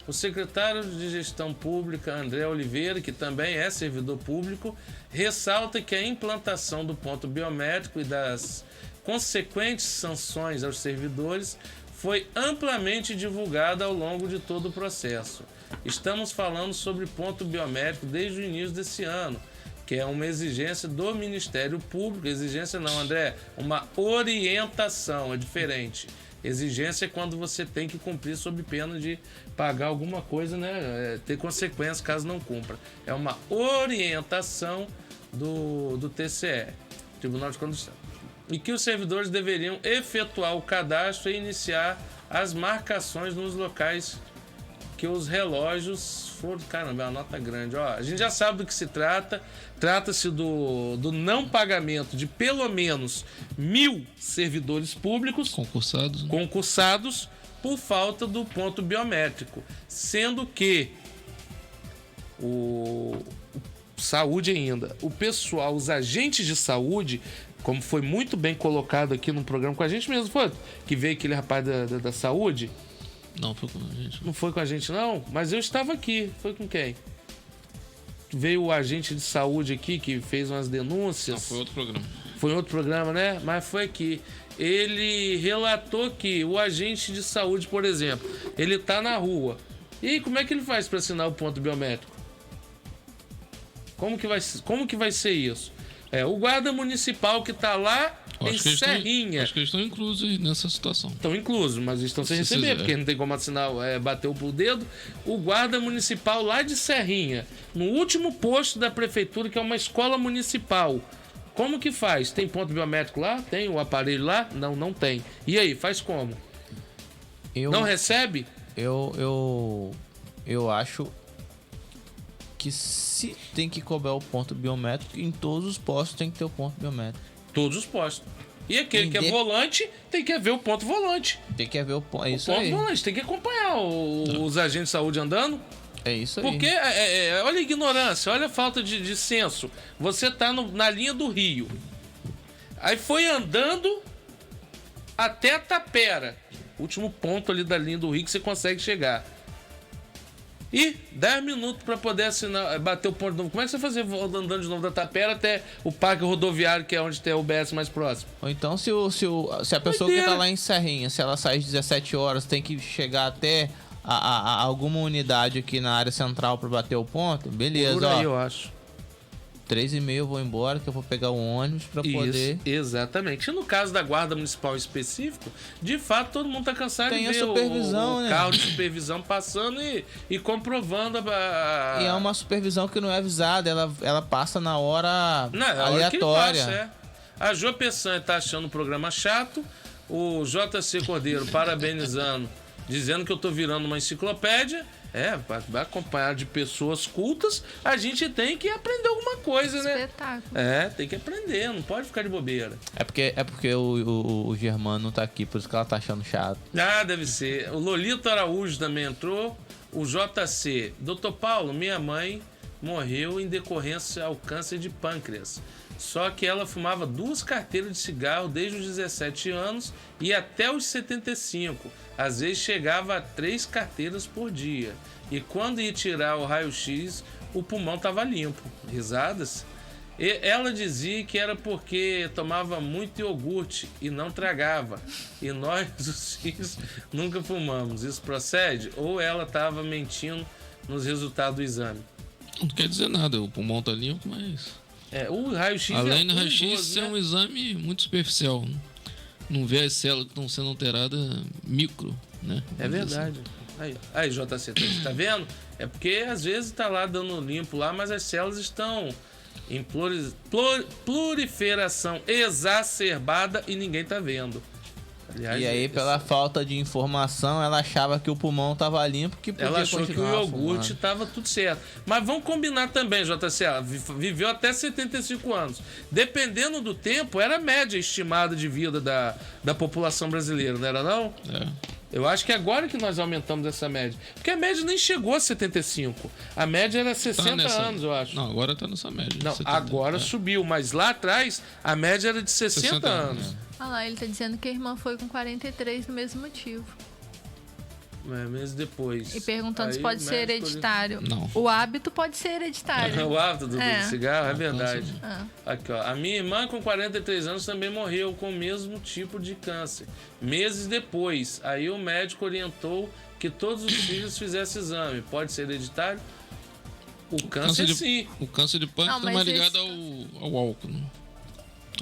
O secretário de Gestão Pública, André Oliveira, que também é servidor público, ressalta que a implantação do ponto biométrico e das consequentes sanções aos servidores foi amplamente divulgada ao longo de todo o processo. Estamos falando sobre ponto biométrico desde o início desse ano, que é uma exigência do Ministério Público. Exigência não, André, uma orientação, é diferente. Exigência é quando você tem que cumprir sob pena de pagar alguma coisa, né? Ter consequências caso não cumpra. É uma orientação do TCE, Tribunal de Contas do Estado. E que os servidores deveriam efetuar o cadastro e iniciar as marcações nos locais que os relógios foram... Caramba, é uma nota grande. Ó, a gente já sabe do que se trata. Trata-se do não pagamento de pelo menos 1.000 servidores públicos concursados por falta do ponto biométrico. Sendo que saúde ainda. O pessoal, os agentes de saúde, como foi muito bem colocado aqui no programa com a gente mesmo, foi que veio aquele rapaz da saúde. Não foi com a gente. Não foi com a gente, não? Mas eu estava aqui. Foi com quem? Veio o agente de saúde aqui que fez umas denúncias. Não, foi outro programa. Foi outro programa, né? Mas foi aqui. Ele relatou que o agente de saúde, por exemplo, ele tá na rua. E aí, como é que ele faz para assinar o ponto biométrico? Como que vai ser isso? O guarda municipal que tá lá em Serrinha. Acho que eles estão inclusos nessa situação. Estão inclusos, mas eles estão sem receber, porque não tem como assinar, bater o dedo. O guarda municipal lá de Serrinha, no último posto da prefeitura, que é uma escola municipal. Como que faz? Tem ponto biométrico lá? Tem o aparelho lá? Não tem. E aí, faz como? Não recebe? Eu acho que se tem que cobrar o ponto biométrico, em todos os postos tem que ter o ponto biométrico. Todos os postos. E aquele que é volante, tem que haver o ponto volante. Tem que haver o ponto volante, tem que acompanhar os agentes de saúde andando. É isso aí. Porque, olha a ignorância, olha a falta de senso. Você tá na linha do Rio. Aí foi andando até a Tapera. Último ponto ali da linha do Rio que você consegue chegar. E 10 minutos para poder assinar, bater o ponto de novo. Como é que você vai fazer andando de novo da Tapera até o parque rodoviário, que é onde tem o UBS mais próximo? Ou então, se a pessoa que tá lá em Serrinha, se ela sai às 17 horas, tem que chegar até a alguma unidade aqui na área central para bater o ponto, beleza, Por aí, eu acho. 3h30 eu vou embora, que eu vou pegar o ônibus para poder... Exatamente. E no caso da Guarda Municipal específico, de fato, todo mundo tá cansado tem de ver o carro de supervisão passando e comprovando E é uma supervisão que não é avisada, ela passa na hora aleatória. Hora que passa, A Jô Peçanha tá achando o programa chato, o JC Cordeiro parabenizando, dizendo que eu tô virando uma enciclopédia. Vai acompanhar de pessoas cultas, a gente tem que aprender alguma coisa, né? Espetáculo. Tem que aprender, não pode ficar de bobeira. É porque o Germano não tá aqui, por isso que ela tá achando chato. Deve ser. O Lolito Araújo também entrou. O JC. Doutor Paulo, minha mãe morreu em decorrência ao câncer de pâncreas. Só que ela fumava 2 carteiras de cigarro desde os 17 anos e até os 75. Às vezes chegava a 3 carteiras por dia. E quando ia tirar o raio-x, o pulmão estava limpo. Risadas? E ela dizia que era porque tomava muito iogurte e não tragava. E nós, os filhos, nunca fumamos. Isso procede? Ou ela estava mentindo nos resultados do exame? Não quer dizer nada, o pulmão tá limpo, mas... O raio-x além do raio-x, é um exame muito superficial. Não vê as células que estão sendo alteradas micro, né? É verdade. Aí, JC, tá vendo? É porque às vezes tá lá dando limpo lá, mas as células estão em proliferação exacerbada e ninguém tá vendo. Aliás, e aí, pela falta de informação, ela achava que o pulmão tava limpo, que podia ela achou que o iogurte fumando. tava tudo certo. Mas vamos combinar também, JC, ela viveu até 75 anos. Dependendo do tempo, era a média estimada de vida da população brasileira, não era não? Eu acho que agora que nós aumentamos essa média. Porque a média nem chegou a 75. A média era 60 anos, eu acho. Não, agora tá nessa média. Não, 70, agora subiu. Mas lá atrás, a média era de 60 anos. Olha lá, ele tá dizendo que a irmã foi com 43 no mesmo motivo. Meses depois. E perguntando se pode ser hereditário. Não. O hábito pode ser hereditário. O hábito do cigarro, é verdade. É. Aqui, ó. A minha irmã, com 43 anos, também morreu com o mesmo tipo de câncer. Meses depois. Aí o médico orientou que todos os filhos fizessem exame. Pode ser hereditário? O câncer, sim. O câncer de pâncreas está mais ligado ao álcool, né?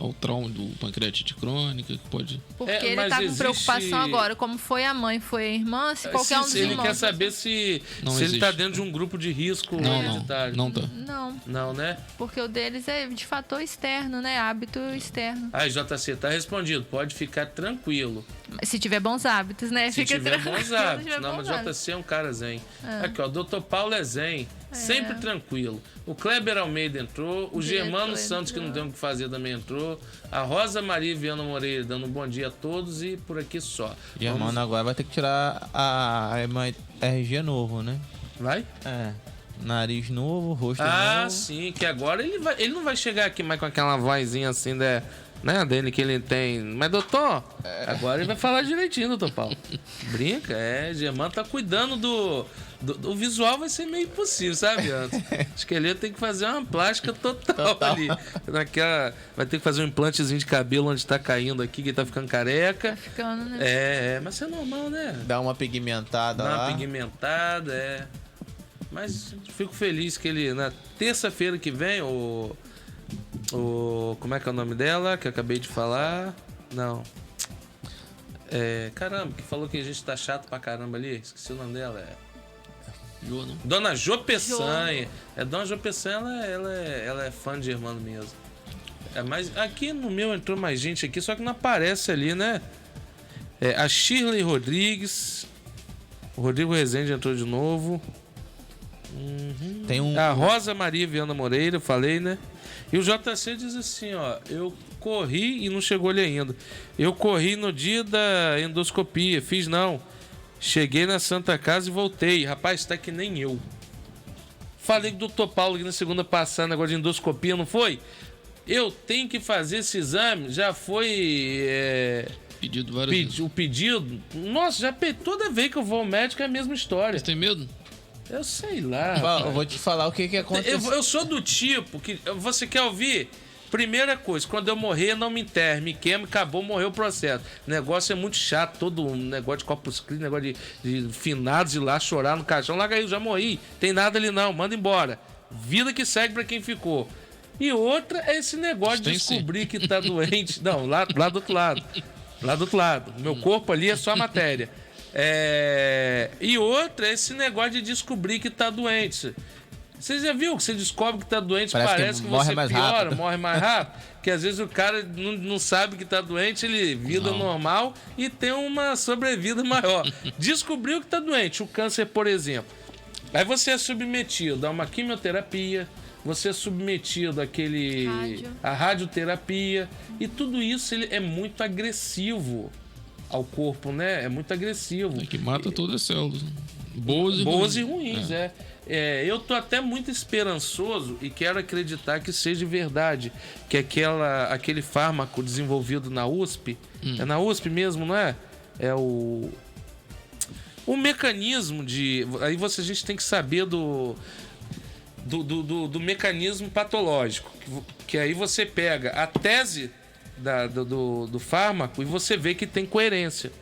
Ao trauma do pancreatite crônica, que pode... Porque ele tá com preocupação agora. Como foi a mãe, foi a irmã, se qualquer um dos irmãos... Ele quer saber se ele tá dentro de um grupo de risco hereditário. Não tá. Não, né? Porque o deles é de fator externo, né? Hábito externo. Aí, JC, tá respondido. Pode ficar tranquilo. Se tiver bons hábitos, né? Se tiver bons hábitos. Não, mas JC é um cara zen. Aqui, ó, Dr. Paulo é zen. Sempre tranquilo. O Kleber Almeida entrou. O Germano Santos, que não tem o que fazer, também entrou. A Rosa Maria Viana Moreira dando um bom dia a todos e por aqui só. Germano agora vai ter que tirar a RG novo, né? Vai? Nariz novo, rosto novo. Ah, sim, que agora ele não vai chegar aqui mais com aquela vozinha assim, né, dele que ele tem. Mas, doutor, agora ele vai falar direitinho, doutor Paulo. Brinca, Germano tá cuidando do visual, vai ser meio impossível, sabe, antes. Acho que ele tem que fazer uma plástica total. Ali. Vai ter que fazer um implantezinho de cabelo onde tá caindo aqui, que ele tá ficando careca. Tá ficando, né? Mas isso é normal, né? Dá uma pigmentada lá. Dá uma pigmentada, Mas fico feliz que ele, na terça-feira que vem, como é que é o nome dela? Que eu acabei de falar. Não. Caramba, que falou que a gente tá chato pra caramba ali. Esqueci o nome dela. Dona Jô Peçanha. Dona Jô Peçanha, ela é fã de Germano mesmo. Mas aqui no meu entrou mais gente aqui, só que não aparece ali, né? A Shirley Rodrigues. O Rodrigo Rezende entrou de novo. Tem A Rosa Maria Viana Moreira, eu falei, né? E o JC diz assim, ó, eu corri e não chegou ali ainda. Eu corri no dia da endoscopia, fiz não. Cheguei na Santa Casa e voltei. Rapaz, tá que nem eu. Falei com o doutor Paulo aqui na segunda passada, negócio de endoscopia, não foi? Eu tenho que fazer esse exame, já foi... Pedido várias vezes. O pedido... Nossa, toda vez que eu vou ao médico é a mesma história. Você tem medo? Eu sei lá. Eu vou te falar o que aconteceu. Eu sou do tipo que... Você quer ouvir? Primeira coisa, quando eu morrer, não me enterre, me queime, acabou, morreu o processo. O negócio é muito chato, todo um negócio de Corpus Christi, negócio de finados, ir lá chorar no caixão. Larga aí, eu já morri, tem nada ali não, manda embora. Vida que segue pra quem ficou. E outra é esse negócio de descobrir que tá doente. Não, lá do outro lado. Lá do outro lado. Meu corpo ali é só matéria. E outra é esse negócio de descobrir que tá doente. Você já viu que você descobre que tá doente, parece que você piora, morre mais rápido? Que às vezes o cara não sabe que tá doente, ele vida normal e tem uma sobrevida maior. Descobriu que tá doente, o câncer, por exemplo. Aí você é submetido a uma quimioterapia, você é submetido à radioterapia, e tudo isso ele é muito agressivo ao corpo, né? É muito agressivo. É que mata todas as células. Boas e ruins, eu tô até muito esperançoso e quero acreditar que seja verdade, que aquele fármaco desenvolvido na USP, é na USP mesmo, não é? É o mecanismo de... Aí a gente tem que saber do mecanismo patológico, que aí você pega a tese do fármaco e você vê que tem coerência.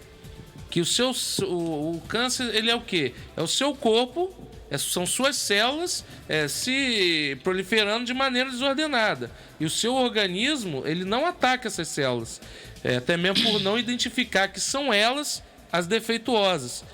Que o câncer, ele é o quê? É o seu corpo, são suas células se proliferando de maneira desordenada. E o seu organismo, ele não ataca essas células. Até mesmo por não identificar que são elas as defeituosas.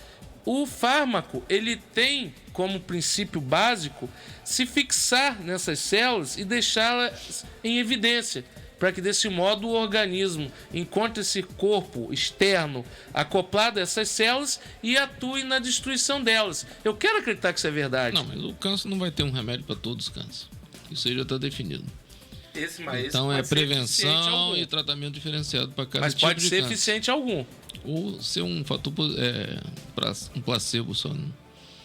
O fármaco, ele tem como princípio básico se fixar nessas células e deixá-las em evidência, para que desse modo o organismo encontre esse corpo externo acoplado a essas células e atue na destruição delas. Eu quero acreditar que isso é verdade. Não, mas o câncer não vai ter um remédio para todos os cânceres. Isso aí já está definido. Então é prevenção e tratamento diferenciado para cada tipo de câncer. Mas pode ser eficiente algum. Ou ser um fator, um placebo só, né?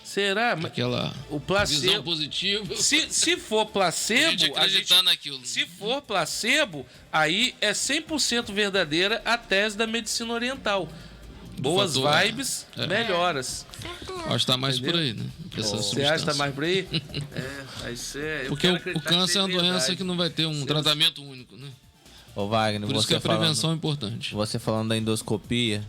Será? Aquela o placebo, visão positiva. Se for placebo, naquilo. Se for placebo, aí é 100% verdadeira a tese da medicina oriental. Boas vibes, melhoras. Acho que tá mais por aí, né? Você acha que tá mais por aí? Porque o câncer é uma doença que não vai ter um tratamento único, né? Ô Wagner, por isso que a prevenção é importante. Você falando da endoscopia,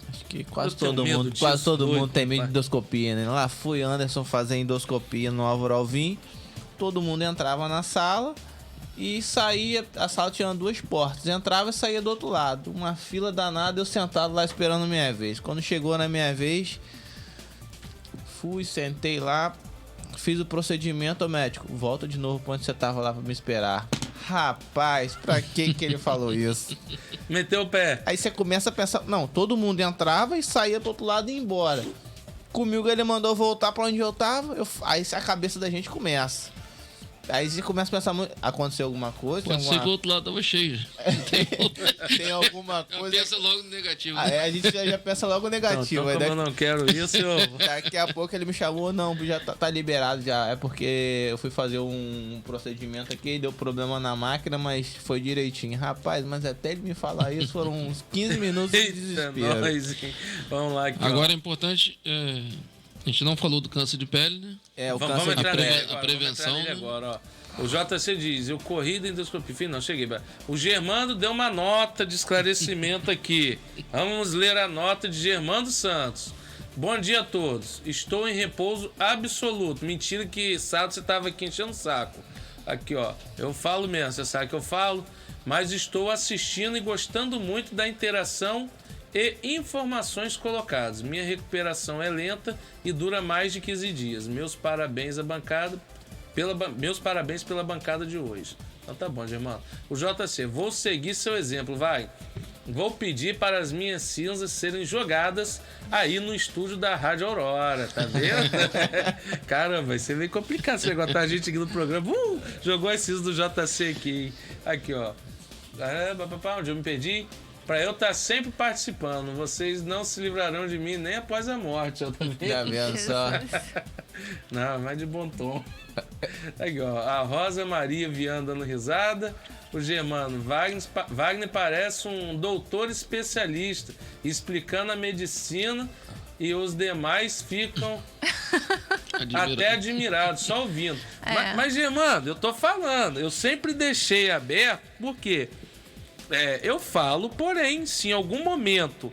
acho que quase todo mundo tem medo de endoscopia, né? Lá fui Anderson fazer endoscopia no Álvaro Alvim, todo mundo entrava na sala e saía, a sala tinha 2 portas, entrava e saía do outro lado, uma fila danada, eu sentado lá esperando a minha vez. Quando chegou na minha vez, sentei lá, fiz o procedimento, o médico, volta de novo pra onde você tava lá pra me esperar. Rapaz, pra que ele falou isso? Meteu o pé. Aí você começa a pensar, não, todo mundo entrava e saía do outro lado e ia embora. Comigo ele mandou voltar pra onde eu tava, aí a cabeça da gente começa. Aí você começa a pensar, aconteceu alguma coisa? Pode ser que o outro lado tava cheio. Tem alguma coisa... Pensa logo no negativo. Aí a gente já pensa logo no negativo. Então, como eu não quero isso, Daqui a pouco ele me chamou, não, já tá liberado já. É porque eu fui fazer um procedimento aqui, deu problema na máquina, mas foi direitinho. Rapaz, mas até ele me falar isso, foram uns 15 minutos de desespero. Vamos lá aqui. Agora é importante... A gente não falou do câncer de pele, né? Vamos entrar a prevenção. Né? Agora, ó. O JC diz, eu corri da endoscopia. Não, cheguei. O Germando deu uma nota de esclarecimento aqui. Vamos ler a nota de Germando Santos. Bom dia a todos. Estou em repouso absoluto. Mentira que sábado você estava aqui enchendo o saco. Aqui, ó. Eu falo mesmo, você sabe que eu falo. Mas estou assistindo e gostando muito da interação e informações colocadas. Minha recuperação é lenta e dura mais de 15 dias. Meus parabéns à bancada, meus parabéns pela bancada de hoje. Então tá bom, Germano. O JC, vou seguir seu exemplo, vai. Vou pedir para as minhas cinzas serem jogadas aí no estúdio da Rádio Aurora, tá vendo? Caramba, vai ser meio complicado esse negócio, tá? A gente aqui no programa, jogou as cinzas do JC aqui. Aqui, ó. Onde eu me perdi? Pra eu estar sempre participando. Vocês não se livrarão de mim nem após a morte. Eu também. Já vendo só. Não, mais de bom tom. Aqui, ó. A Rosa Maria Viana dando risada. O Germano, Wagner parece um doutor especialista explicando a medicina e os demais ficam Até admirado, só ouvindo. Mas, Germando, eu tô falando, eu sempre deixei aberto, porque eu falo, porém, se em algum momento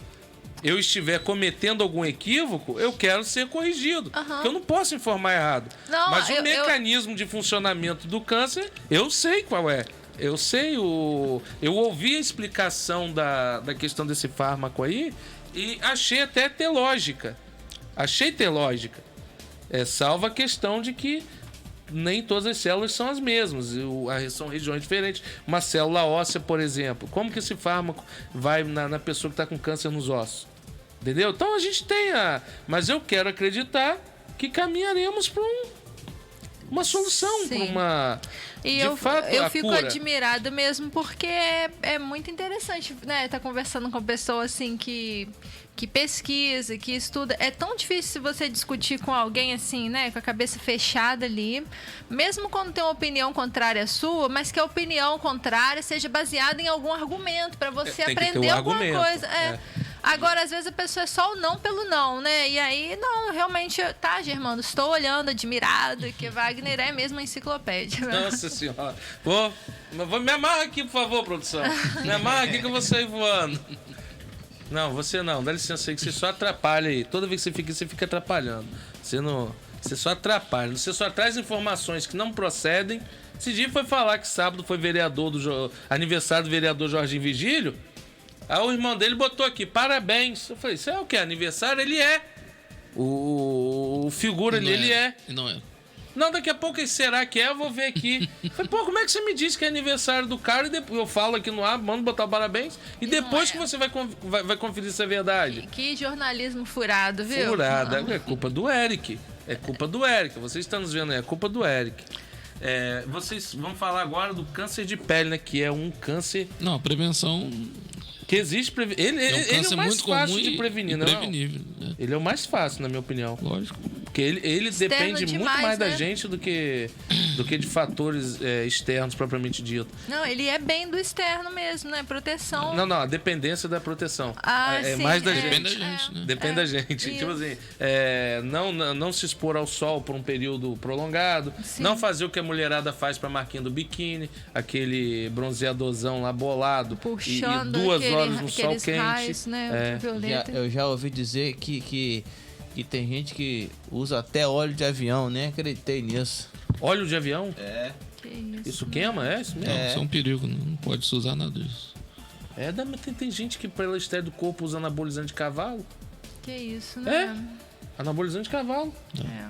eu estiver cometendo algum equívoco, eu quero ser corrigido. Porque eu não posso informar errado. Mas o mecanismo de funcionamento do câncer, eu sei qual é. Eu sei, eu ouvi a explicação da questão desse fármaco aí e achei até ter lógica. Salvo a questão de que nem todas as células são as mesmas, são regiões diferentes. Uma célula óssea, por exemplo, como que esse fármaco vai na pessoa que está com câncer nos ossos? Entendeu? Então a gente tem Mas eu quero acreditar que caminharemos para uma solução, para uma... E eu fico admirada mesmo, porque é muito interessante, né? Tá conversando com pessoa assim que pesquisa, que estuda. É tão difícil você discutir com alguém assim, né? Com a cabeça fechada ali, mesmo quando tem uma opinião contrária à sua, mas que a opinião contrária seja baseada em algum argumento, para você aprender alguma coisa. Agora, às vezes a pessoa é só o não pelo não, né? E aí, não, realmente, tá, Germando, estou olhando, admirado, que Wagner é mesmo uma enciclopédia. Nossa Senhora. Me amarra aqui, por favor, produção. Me amarra aqui que eu vou sair voando. Não, você não, dá licença aí, que você só atrapalha aí. Toda vez que você fica atrapalhando. Você só atrapalha. Você só traz informações que não procedem. Esse dia foi falar que sábado foi aniversário do vereador Jorginho Vigílio. Aí o irmão dele botou aqui, parabéns. Eu falei, isso é o que? Aniversário? Ele é. O figura ali, ele é. Não é. Não, daqui a pouco será que é? Eu vou ver aqui. Eu falei, pô, como é que você me disse que é aniversário do cara? E depois eu falo aqui no ar, mando botar parabéns. E depois que você vai conferir se é verdade. Que jornalismo furado, viu? Furado. É culpa do Eric. É culpa do Eric. Vocês estão nos vendo aí, é culpa do Eric. Vocês vão falar agora do câncer de pele, né? Que é um câncer... Não, a prevenção... Que existe... Ele é o mais fácil de prevenir, não é? Prevenível, né? Ele é o mais fácil, na minha opinião. Lógico. Porque ele depende muito mais da gente do que de fatores externos, propriamente dito. Não, ele é bem do externo mesmo, né? Proteção. Não, a dependência da proteção. Sim, mais da gente. Depende da gente, né? Depende da gente. Isso. Tipo assim, não se expor ao sol por um período prolongado. Sim. Não fazer o que a mulherada faz pra marquinha do biquíni, aquele bronzeadorzão lá bolado. Puxando e 2 horas no sol quente. Raios, né? Eu já ouvi dizer que tem gente que usa até óleo de avião, nem acreditei nisso. Óleo de avião? Que isso? Isso queima? É isso mesmo? Não, isso é um perigo, não pode se usar nada disso. Tem gente que pela estética do corpo usa anabolizante de cavalo. Que isso, né? Anabolizante de cavalo.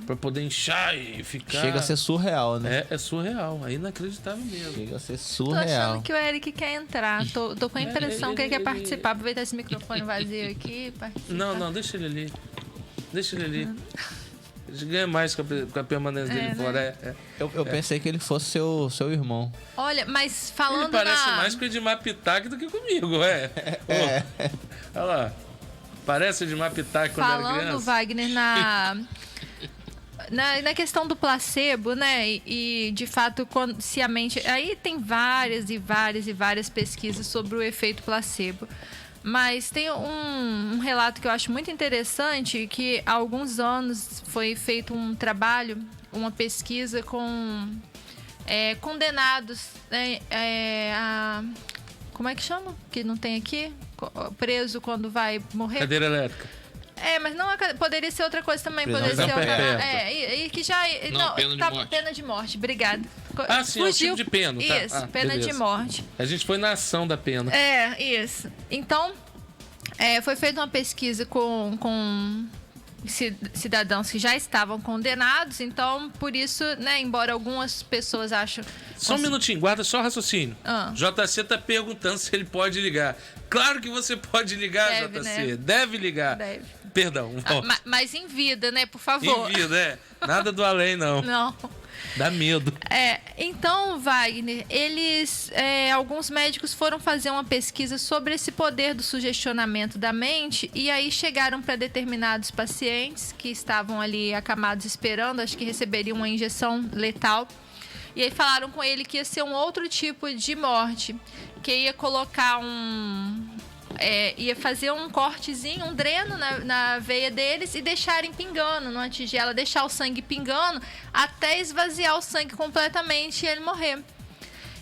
Pra poder inchar e ficar... Chega a ser surreal, né? É surreal. É inacreditável mesmo. Chega a ser Tô surreal. achando que o Eric quer entrar. Tô com a impressão que ele quer participar. Aproveitar esse microfone vazio aqui. Não, deixa ele ali. Ele ganha mais com a permanência dele fora. Eu pensei que ele fosse seu irmão. Olha, mas falando ele parece mais com o Edmar Pitac do que comigo, Olha lá. Parece o Edmar Pitac quando era criança. Falando, Wagner, na questão do placebo, né? E de fato, se a mente... Aí tem várias pesquisas sobre o efeito placebo. Mas tem um relato que eu acho muito interessante, que há alguns anos foi feito um trabalho, uma pesquisa com condenados, né, como é que chama? Que não tem aqui? Preso quando vai morrer? Cadeira elétrica. Mas não poderia ser outra coisa também. Poderia ser outra. Que já. Não, pena de morte. Pena de morte, obrigada. Sim, é o tipo de pena. Tá? Isso, pena de morte. A gente foi na ação da pena. Isso. Então, foi feita uma pesquisa com cidadãos que já estavam condenados, então, por isso, né, embora algumas pessoas acham... Só um minutinho, guarda só o raciocínio. JC tá perguntando se ele pode ligar. Claro que você pode ligar, deve, JC. Né? Deve ligar. Deve. Perdão. Mas em vida, né, por favor. Em vida, Nada do além, não. Não. Dá medo. Então, Wagner, alguns médicos foram fazer uma pesquisa sobre esse poder do sugestionamento da mente e aí chegaram para determinados pacientes que estavam ali acamados esperando, acho que receberiam uma injeção letal. E aí falaram com ele que ia ser um outro tipo de morte, que ia colocar ia fazer um cortezinho, um dreno na veia deles e deixarem pingando numa tigela, deixar o sangue pingando até esvaziar o sangue completamente e ele morrer.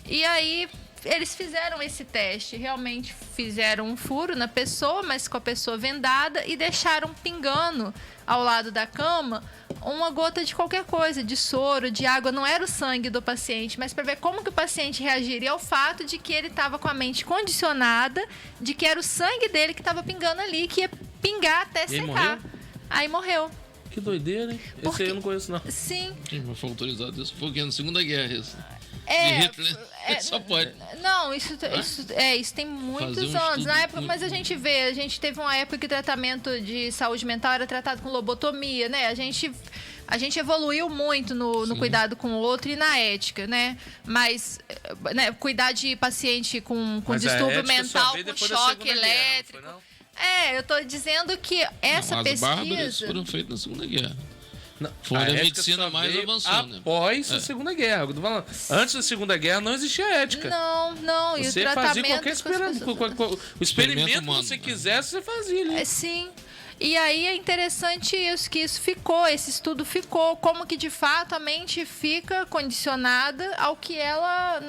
E aí eles fizeram esse teste, realmente fizeram um furo na pessoa, mas com a pessoa vendada, e deixaram pingando ao lado da cama uma gota de qualquer coisa, de soro, de água. Não era o sangue do paciente, mas para ver como que o paciente reagiria ao fato de que ele estava com a mente condicionada, de que era o sangue dele que estava pingando ali, que ia pingar até secar. Aí morreu. Que doideira, hein? Esse aí eu não conheço, não. Sim. Mas foi autorizado isso, foi na Segunda Guerra, isso. Só pode. Não, isso tem muitos anos. Na época, mas a gente teve uma época que o tratamento de saúde mental era tratado com lobotomia, né? A gente evoluiu muito no cuidado com o outro e na ética, né? Mas cuidar de paciente com distúrbio mental, com choque elétrico. Eu tô dizendo que essa pesquisa... As bárbaras foram feitas na Segunda Guerra. Foi a medicina mais avançada. Após a Segunda Guerra. Eu tô falando, antes da Segunda Guerra não existia ética. Não. E você o fazia qualquer o experimento que você quisesse, você fazia ali. Sim. E aí é interessante isso, que esse estudo ficou, como que de fato a mente fica condicionada ao que ela,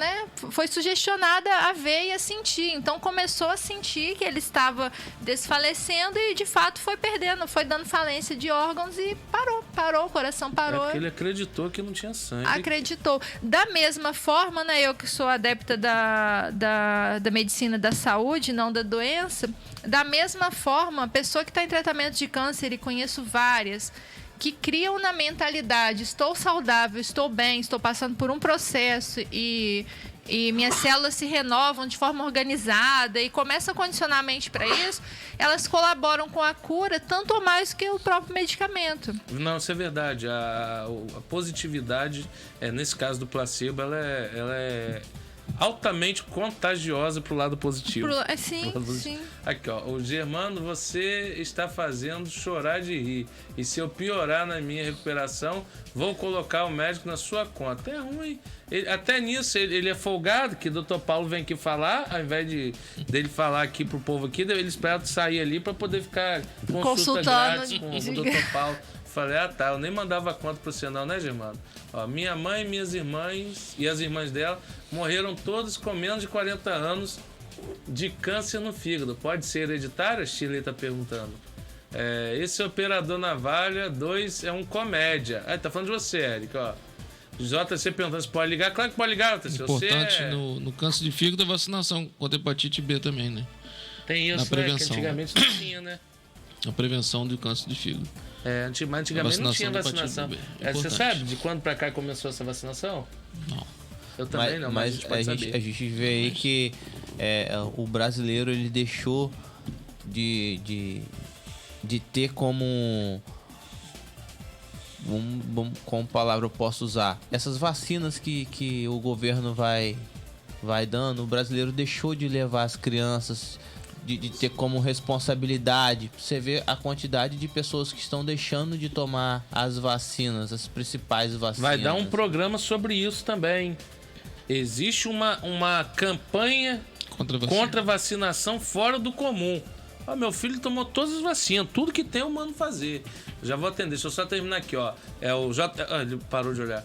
foi sugestionada a ver e a sentir. Então começou a sentir que ele estava desfalecendo e de fato foi perdendo, foi dando falência de órgãos e parou, o coração parou. Porque ele acreditou que não tinha sangue. Acreditou. Da mesma forma, eu que sou adepta da medicina da saúde, não da doença, da mesma forma, a pessoa que está em tratamento de câncer, e conheço várias, que criam na mentalidade: estou saudável, estou bem, estou passando por um processo e minhas células se renovam de forma organizada e começam a condicionar a mente para isso, elas colaboram com a cura tanto ou mais que o próprio medicamento. Não, isso é verdade. A positividade, nesse caso do placebo, ela é altamente contagiosa pro lado positivo. Sim. Aqui, ó. O Germano, você está fazendo chorar de rir. E se eu piorar na minha recuperação, vou colocar o médico na sua conta. É ruim. Até nisso, ele é folgado, que o Dr. Paulo vem aqui falar, ao invés dele falar aqui pro povo aqui, ele espera sair ali para poder ficar consulta grátis com o Dr. Paulo. Falei, tá, eu nem mandava conta pra você não, né, Germano? Ó, minha mãe, minhas irmãs e as irmãs dela morreram todos com menos de 40 anos de câncer no fígado. Pode ser hereditário? A Shirley tá perguntando. Esse operador navalha 2 é um comédia. Tá falando de você, Eric, ó. JC perguntando se pode ligar. Claro que pode ligar, JC. Importante no câncer de fígado, a vacinação contra hepatite B também, né? Tem isso, na prevenção. Que antigamente não tinha, né? A prevenção do câncer de fígado. Antigamente não tinha vacinação. Você sabe de quando pra cá começou essa vacinação? Não. Eu também não, mas a gente vê aí que o brasileiro, ele deixou de ter como como palavra eu posso usar, essas vacinas que o governo vai dando. O brasileiro deixou de levar as crianças, de ter como responsabilidade. Você vê a quantidade de pessoas que estão deixando de tomar as vacinas, as principais vacinas. Vai dar um programa sobre isso também. Existe uma campanha contra a vacinação fora do comum. Meu filho tomou todas as vacinas, tudo que tem eu mando fazer. Já vou atender, deixa eu só terminar aqui, ó. Ele parou de olhar.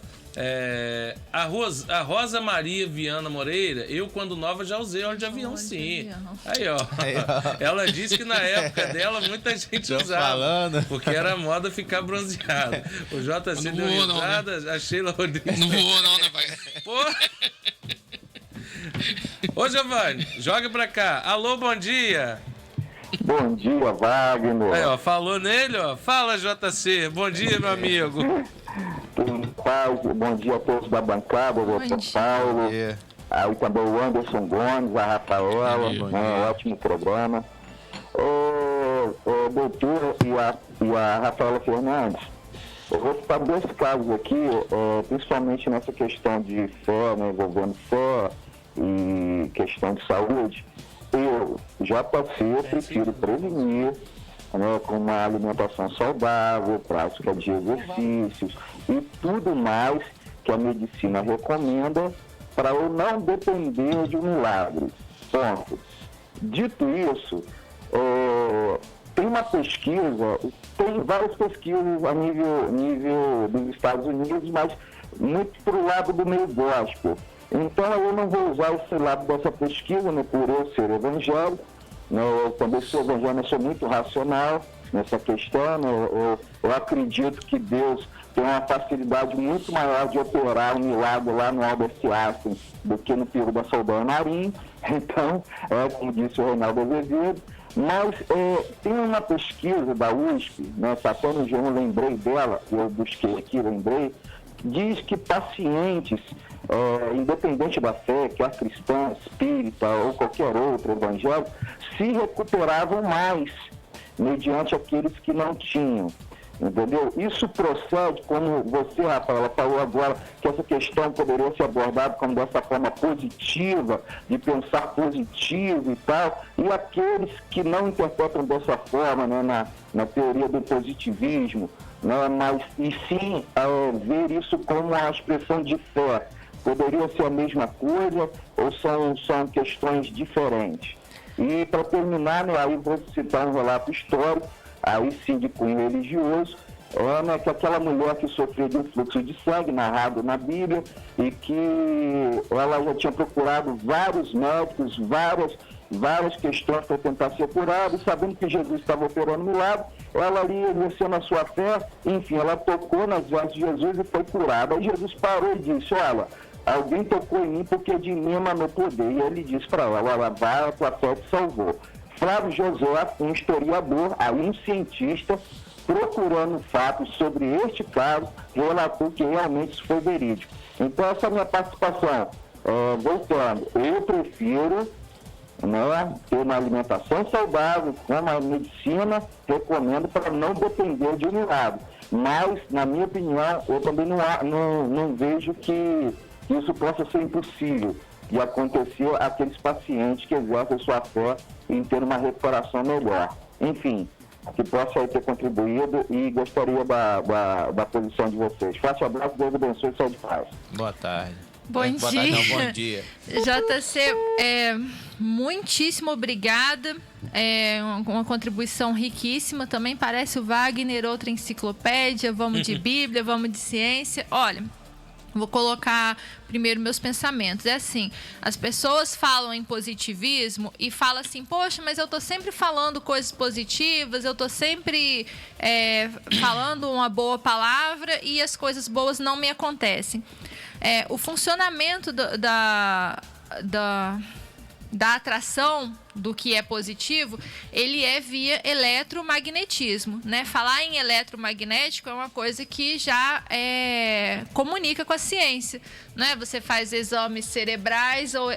A Rosa Maria Viana Moreira, eu quando nova já usei óleo de avião, sim. Aí, ó. Ela disse que na época dela muita gente usava. Porque era moda ficar bronzeado. O JC deu risada, né? A Sheila Rodrigues. Não voou não, né, pai? Porra! Ô, Giovanni, joga pra cá. Alô, bom dia. Bom dia, Wagner. Aí, ó, falou nele, ó. Fala, JC. Bom dia, meu amigo. Bom dia a todos da bancada, o Dr. Paulo, aí também o Anderson Gomes, a Rafaela, ótimo programa. O doutor e a Rafaela Fernandes, eu vou citar 2 casos aqui, principalmente nessa questão de fé, envolvendo fé e questão de saúde. Eu já passei, eu prefiro prevenir, com uma alimentação saudável, prática de exercícios e tudo mais que a medicina recomenda para eu não depender de um milagre. Ponto. Dito isso, tem uma pesquisa, tem várias pesquisas a nível dos Estados Unidos, mas muito para o lado do meio gospel. Então eu não vou usar esse lado dessa pesquisa, né, por eu ser evangélico, né, quando eu sou evangélico eu sou muito racional nessa questão, né, eu acredito que Deus tem uma facilidade muito maior de operar um milagre lá no Albert Einstein do que no Pio da Saldanha Marim. Então, como disse o Reinaldo Azevedo, mas tem uma pesquisa da USP, né, até no G1 lembrei dela, eu busquei aqui, lembrei, diz que pacientes, independente da fé, quer cristã, espírita ou qualquer outro evangélico, se recuperavam mais mediante aqueles que não tinham. Entendeu? Isso procede, como você, Rafaela, falou agora, que essa questão poderia ser abordada como dessa forma positiva, de pensar positivo e tal, e aqueles que não interpretam dessa forma, né, na teoria do positivismo, né, mas e sim ver isso como uma expressão de fé. Poderia ser a mesma coisa ou são questões diferentes? E para terminar, né, aí vou citar um relato histórico, aí sim de cunho religioso, né, que aquela mulher que sofreu de um fluxo de sangue, narrado na Bíblia, e que ela já tinha procurado vários médicos, várias questões para tentar ser curada, e sabendo que Jesus estava operando milagre, ela ali exercendo a sua fé, enfim, ela tocou nas vestes de Jesus e foi curada. Aí Jesus parou e disse, olha, alguém tocou em mim porque de mim emanou poder. E ele disse para ela, olha, vai, a tua fé te salvou. Flávio José, um historiador, aí um cientista, procurando fatos sobre este caso, relatou que realmente isso foi verídico. Então, essa é a minha participação. Voltando, eu prefiro, né, ter uma alimentação saudável, como a medicina recomenda, para não depender de um milagre. Mas, na minha opinião, eu também não vejo que isso possa ser impossível de acontecer àqueles pacientes que exercem sua fé em ter uma recuperação melhor. Enfim, que possa aí ter contribuído e gostaria da posição de vocês. Forte abraço, Deus abençoe e saúde e paz. Boa tarde. Bom dia. Boa tarde, não, bom dia. JC, muitíssimo obrigada. Uma contribuição riquíssima. Também parece o Wagner, outra enciclopédia. Vamos de Bíblia, vamos de ciência. Olha, vou colocar primeiro meus pensamentos. É assim, as pessoas falam em positivismo e falam assim, poxa, mas eu tô sempre falando coisas positivas, eu tô sempre falando uma boa palavra e as coisas boas não me acontecem. O funcionamento da atração do que é positivo, ele é via eletromagnetismo, né? Falar em eletromagnético é uma coisa que já comunica com a ciência, né? Você faz exames cerebrais ou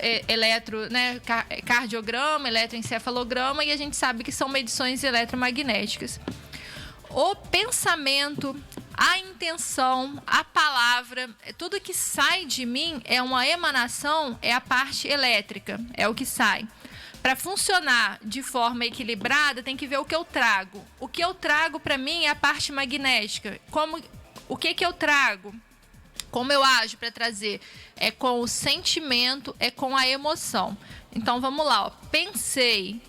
cardiograma, eletroencefalograma, e a gente sabe que são medições eletromagnéticas. O pensamento, a intenção, a palavra, tudo que sai de mim é uma emanação, é a parte elétrica, é o que sai. Para funcionar de forma equilibrada, tem que ver o que eu trago. O que eu trago para mim é a parte magnética. O que eu trago? Como eu ajo para trazer? É com o sentimento, é com a emoção. Então, vamos lá. Ó. Pensei,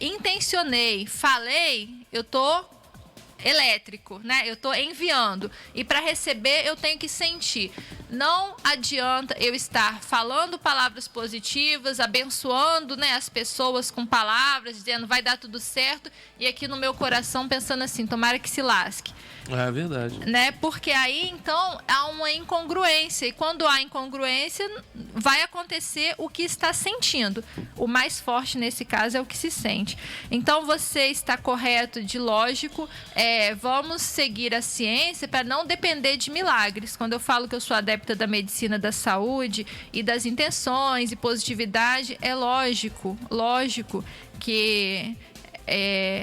intencionei, falei, eu tô elétrico, né? Eu tô enviando. E para receber, eu tenho que sentir. Não adianta eu estar falando palavras positivas, abençoando, né, as pessoas com palavras, dizendo vai dar tudo certo, e aqui no meu coração pensando assim, tomara que se lasque. É verdade. Né? Porque aí, então, há uma incongruência. E quando há incongruência, vai acontecer o que está sentindo. O mais forte, nesse caso, é o que se sente. Então, você está correto de lógico. Vamos seguir a ciência para não depender de milagres. Quando eu falo que eu sou adepta da medicina da saúde e das intenções e positividade, é lógico que...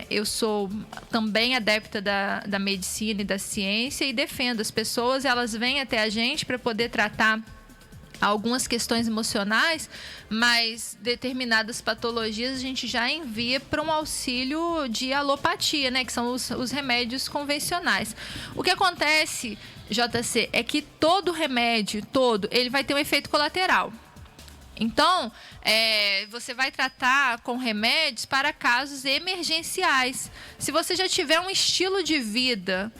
eu sou também adepta da medicina e da ciência e defendo. As pessoas, elas vêm até a gente para poder tratar algumas questões emocionais, mas determinadas patologias a gente já envia para um auxílio de alopatia, né? Que são os remédios convencionais. O que acontece, JC, é que todo remédio, ele vai ter um efeito colateral. Então, você vai tratar com remédios para casos emergenciais. Se você já tiver um estilo de vida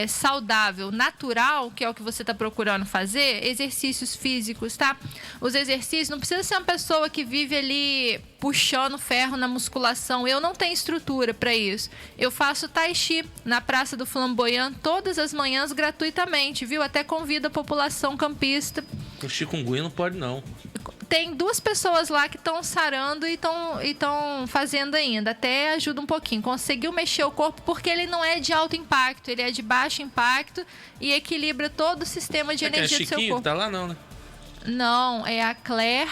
saudável, natural, que é o que você está procurando fazer, exercícios físicos, tá? Os exercícios, não precisa ser uma pessoa que vive ali puxando ferro na musculação. Eu não tenho estrutura para isso. Eu faço tai chi na Praça do Flamboyant todas as manhãs gratuitamente, viu? Até convido a população campista. O chikungunya não pode, não. Tem 2 pessoas lá que estão sarando e estão fazendo ainda. Até ajuda um pouquinho. Conseguiu mexer o corpo porque ele não é de alto impacto. Ele é de baixo impacto e equilibra todo o sistema de energia do seu corpo. Tá lá não, né? Não, é a Claire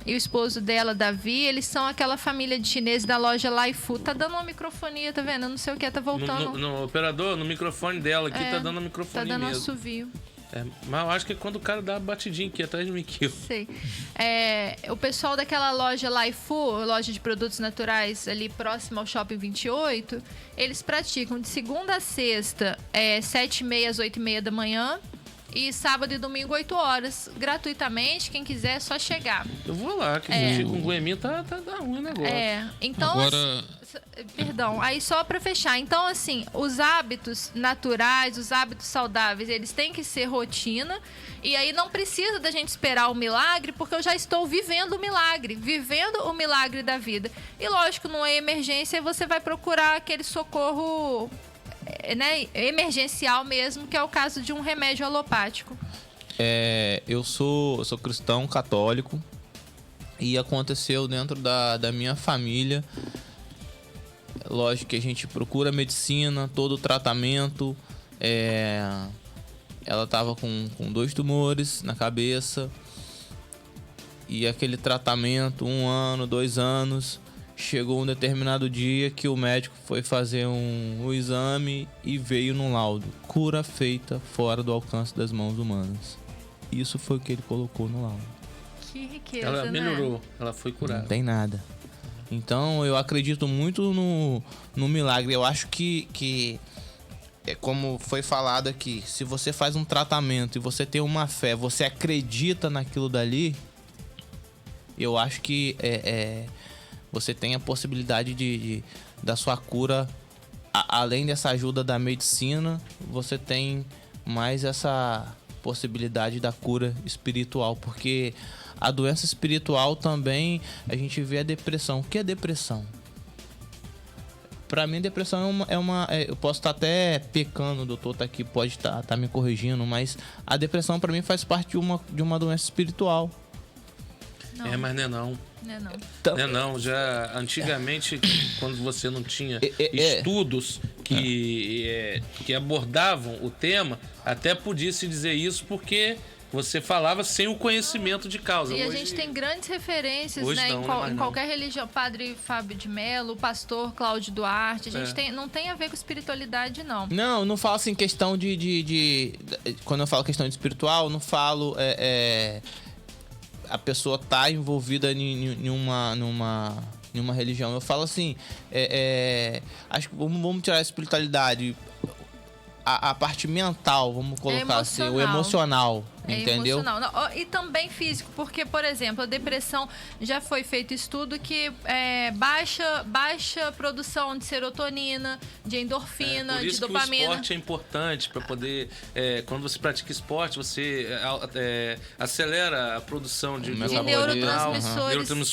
e o esposo dela, Davi. Eles são aquela família de chineses da loja Laifu. Tá dando uma microfonia, tá vendo? Eu não sei o que, tá voltando. No operador, no microfone dela aqui, tá dando uma microfonia mesmo. Tá dando mesmo. assovio. Mas eu acho que é quando o cara dá uma batidinha aqui atrás de mim aqui. Sei. O pessoal daquela loja Laifu, loja de produtos naturais ali próximo ao Shopping 28, eles praticam de segunda a sexta, 7h30 às 8h30 da manhã. E sábado e domingo, 8 horas. Gratuitamente, quem quiser é só chegar. Eu vou lá, que com o Goeminho tá ruim o negócio. Então... Agora... Perdão, aí só para fechar. Então, assim, os hábitos naturais, os hábitos saudáveis, eles têm que ser rotina. E aí não precisa da gente esperar o milagre, porque eu já estou vivendo o milagre da vida. E lógico, numa emergência, você vai procurar aquele socorro emergencial mesmo, que é o caso de um remédio alopático. Eu sou cristão católico e aconteceu dentro da minha família. Lógico que a gente procura medicina, todo o tratamento. Ela estava com 2 tumores na cabeça. E aquele tratamento, 1 ano, 2 anos. Chegou um determinado dia que o médico foi fazer um exame e veio no laudo: cura feita fora do alcance das mãos humanas. Isso foi o que ele colocou no laudo. Que riqueza, ela melhorou, ela foi curada. Não tem nada. Então eu acredito muito no milagre. Eu acho que como foi falado aqui, se você faz um tratamento e você tem uma fé, você acredita naquilo dali, eu acho que você tem a possibilidade da sua cura. Além dessa ajuda da medicina, você tem mais essa possibilidade da cura espiritual, porque a doença espiritual também, a gente vê a depressão. O que é depressão? Pra mim, depressão eu posso estar até pecando, o doutor tá aqui, pode estar me corrigindo, mas a depressão pra mim faz parte de uma doença espiritual. Não. Mas não é não. Não é não. Não é não. Já antigamente, quando você não tinha estudos que abordavam o tema, até podia se dizer isso porque você falava sem o conhecimento de causa. E hoje, a gente tem grandes referências, né? Em qualquer religião. Padre Fábio de Mello, o pastor Cláudio Duarte. A gente não tem a ver com espiritualidade, não. Não falo assim questão de quando eu falo questão de espiritual, não falo a pessoa tá envolvida em uma religião. Eu falo assim, acho que vamos tirar a espiritualidade, a parte mental, vamos colocar assim, o emocional, entendeu? Emocional. E também físico, porque, por exemplo, a depressão, já foi feito estudo que baixa produção de serotonina, de endorfina, de dopamina. Por isso que o esporte é importante para poder, quando você pratica esporte, você acelera a produção de neurotransmissores. Então,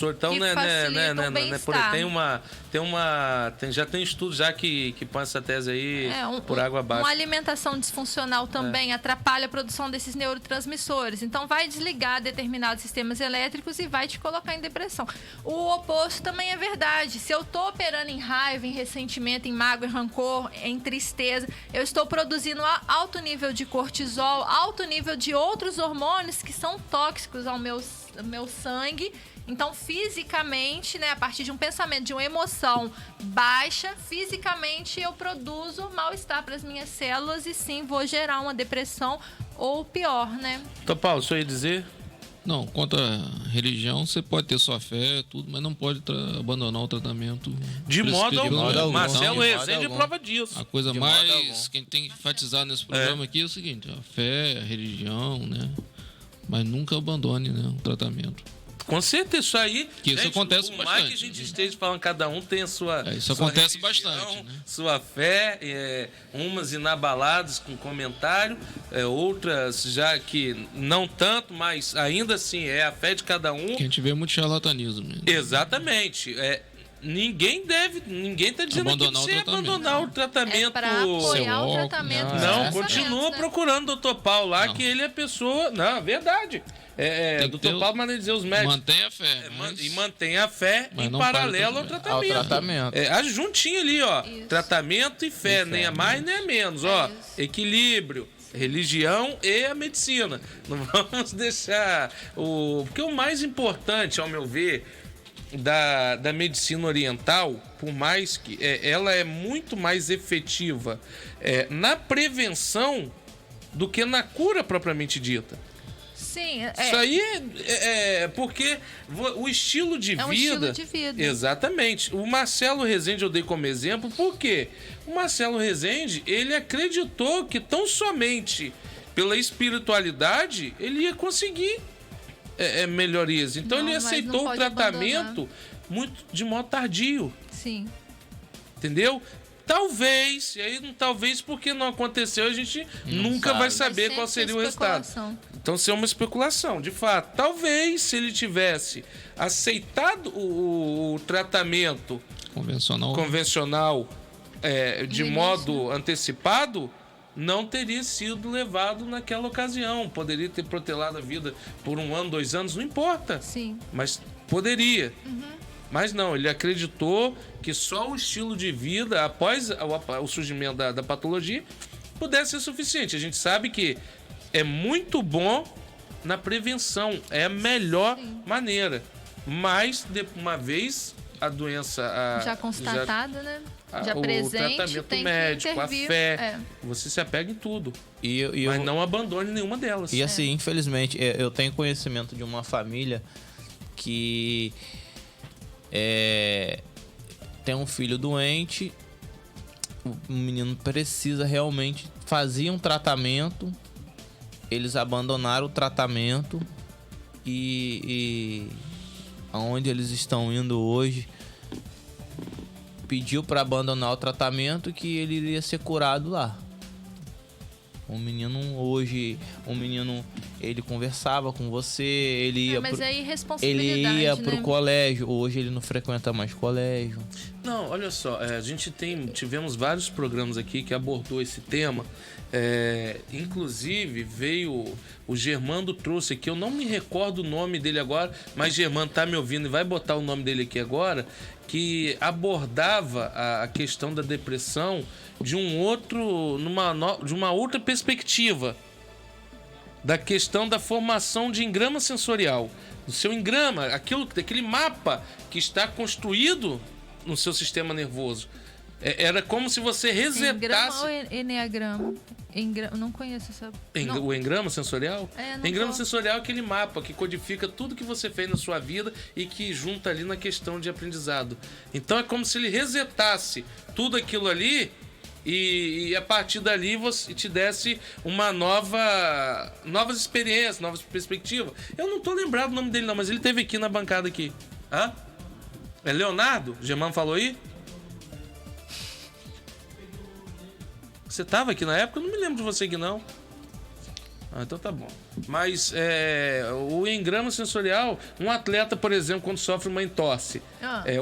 já tem estudo já que põe essa tese aí por água abaixo. Uma alimentação disfuncional também atrapalha a produção desses neurotransmissores. Então vai desligar determinados sistemas elétricos e vai te colocar em depressão. O oposto também é verdade. Se eu estou operando em raiva, em ressentimento, em mágoa, em rancor, em tristeza, eu estou produzindo alto nível de cortisol, alto nível de outros hormônios que são tóxicos ao meu sangue. Então, fisicamente, né, a partir de um pensamento, de uma emoção baixa, fisicamente eu produzo mal-estar para as minhas células e sim, vou gerar uma depressão ou pior, né? Então, Paulo, o senhor ia dizer? Não, quanto à religião, você pode ter sua fé, tudo, mas não pode abandonar o tratamento. De modo algum. Marcelo Rezende é prova disso. A coisa mais que a gente tem que enfatizar nesse programa aqui é o seguinte: a fé, a religião, né? Mas nunca abandone, né, o tratamento. Com certeza, isso aí... Que isso acontece por bastante. Mais que a gente esteja falando, cada um tem a sua... Isso sua acontece religião, bastante, né? Sua fé, umas inabaladas com comentário, outras já que não tanto, mas ainda assim é a fé de cada um. Que a gente vê muito charlatanismo mesmo. Exatamente. Ninguém está dizendo abandonar o tratamento. Para apoiar o tratamento. Não, continua procurando o Dr. Paulo lá, que ele é pessoa... Não, é verdade. Dr. Paulo manda dizer os médicos. Mantenha a fé. E mantenha a fé em paralelo ao tratamento. Juntinho ali, ó. Isso. Tratamento e fé, nem a mais nem a menos, ó. Isso. Equilíbrio. Religião e a medicina. Não vamos deixar porque o mais importante, ao meu ver, da medicina oriental, por mais que ela é muito mais efetiva na prevenção do que na cura propriamente dita. Sim, isso aí porque o estilo de vida... É um estilo de vida. Exatamente. O Marcelo Rezende eu dei como exemplo, por quê? O Marcelo Rezende, ele acreditou que tão somente pela espiritualidade ele ia conseguir melhorias. Então ele aceitou o tratamento de modo tardio. Sim. Entendeu? Talvez, e aí talvez porque não aconteceu, a gente nunca vai saber qual seria o resultado. Então, isso é uma especulação, de fato. Talvez, se ele tivesse aceitado o tratamento convencional de modo antecipado, não teria sido levado naquela ocasião. Poderia ter protelado a vida por 1 ano, 2 anos, não importa. Sim. Mas poderia. Uhum. Mas não, ele acreditou que só o estilo de vida, após o surgimento da patologia, pudesse ser suficiente. A gente sabe que é muito bom na prevenção, é a melhor maneira. Mas, uma vez a doença... já constatada, né? Já presente, o tratamento tem médico, a fé, você se apega em tudo. Mas não abandone nenhuma delas. E assim, infelizmente, eu tenho conhecimento de uma família que... tem um filho doente, o menino precisa realmente fazer um tratamento, eles abandonaram o tratamento e aonde eles estão indo hoje, pediu para abandonar o tratamento que ele iria ser curado lá. O menino, ele conversava com você, ele ia mas é irresponsabilidade, ele ia pro colégio, hoje ele não frequenta mais colégio. Não, olha só, a gente tivemos vários programas aqui que abordou esse tema, inclusive veio o Germando trouxe aqui, eu não me recordo o nome dele agora, mas Germando tá me ouvindo e vai botar o nome dele aqui agora, que abordava a questão da depressão de uma outra perspectiva, da questão da formação de engrama sensorial, do seu engrama, aquele mapa que está construído no seu sistema nervoso. Era como se você resetasse... Engrama ou eneagrama? Não conheço essa... O engrama sensorial? Engrama tô... sensorial é aquele mapa que codifica tudo que você fez na sua vida e que junta ali na questão de aprendizado. Então é como se ele resetasse tudo aquilo ali e a partir dali você te desse novas experiências, novas perspectivas. Eu não tô lembrado o nome dele não, mas ele esteve aqui na bancada aqui. É Leonardo? O Germano falou aí? Você estava aqui na época? Eu não me lembro de você aqui, não. Então tá bom. Mas o engrama sensorial, um atleta, por exemplo, quando sofre uma entorse,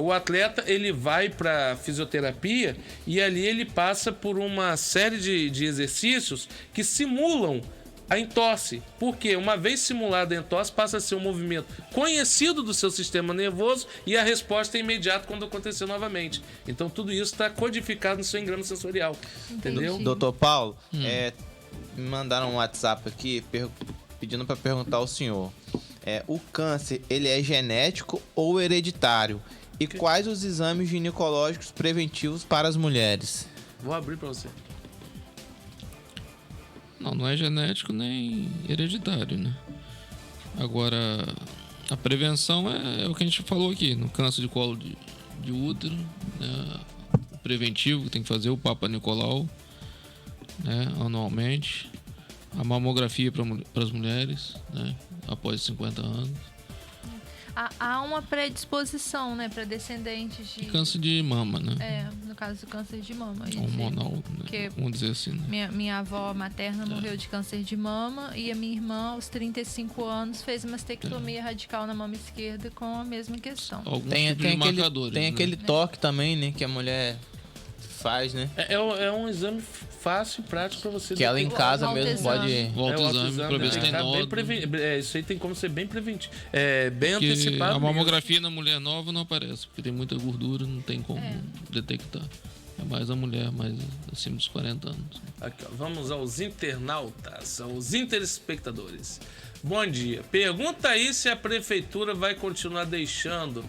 o atleta ele vai para fisioterapia e ali ele passa por uma série de exercícios que simulam a entorse. Porque uma vez simulada a entorse, passa a ser um movimento conhecido do seu sistema nervoso e a resposta é imediata quando acontecer novamente. Então tudo isso está codificado no seu engrama sensorial. Entendeu? Doutor Paulo, me mandaram um WhatsApp aqui pedindo para perguntar ao senhor. O câncer, ele é genético ou hereditário? E quais os exames ginecológicos preventivos para as mulheres? Vou abrir para você. Não é genético nem hereditário, né? Agora, a prevenção é o que a gente falou aqui, no câncer de colo de útero, né? O preventivo que tem que fazer, o Papa Nicolau, né? Anualmente. A mamografia para as mulheres, né? Após 50 anos. Há uma predisposição, né, para descendentes de... Câncer de mama, né? No caso do câncer de mama. Hormonal, né? Vamos dizer assim, né? Minha avó materna morreu de câncer de mama e a minha irmã, aos 35 anos, fez mastectomia radical na mama esquerda com a mesma questão. Tem aquele toque também, né, que a mulher faz, né? É um exame fácil e prático para você... Que ela em casa mesmo pode... Volta o exame para ver se tem nódulo. Isso aí tem como ser bem preventivo. Bem antecipado. A mamografia na mulher nova não aparece, porque tem muita gordura, não tem como detectar. É mais a mulher, mais acima dos 40 anos. Aqui, ó, vamos aos internautas, aos interespectadores. Bom dia. Pergunta aí se a prefeitura vai continuar deixando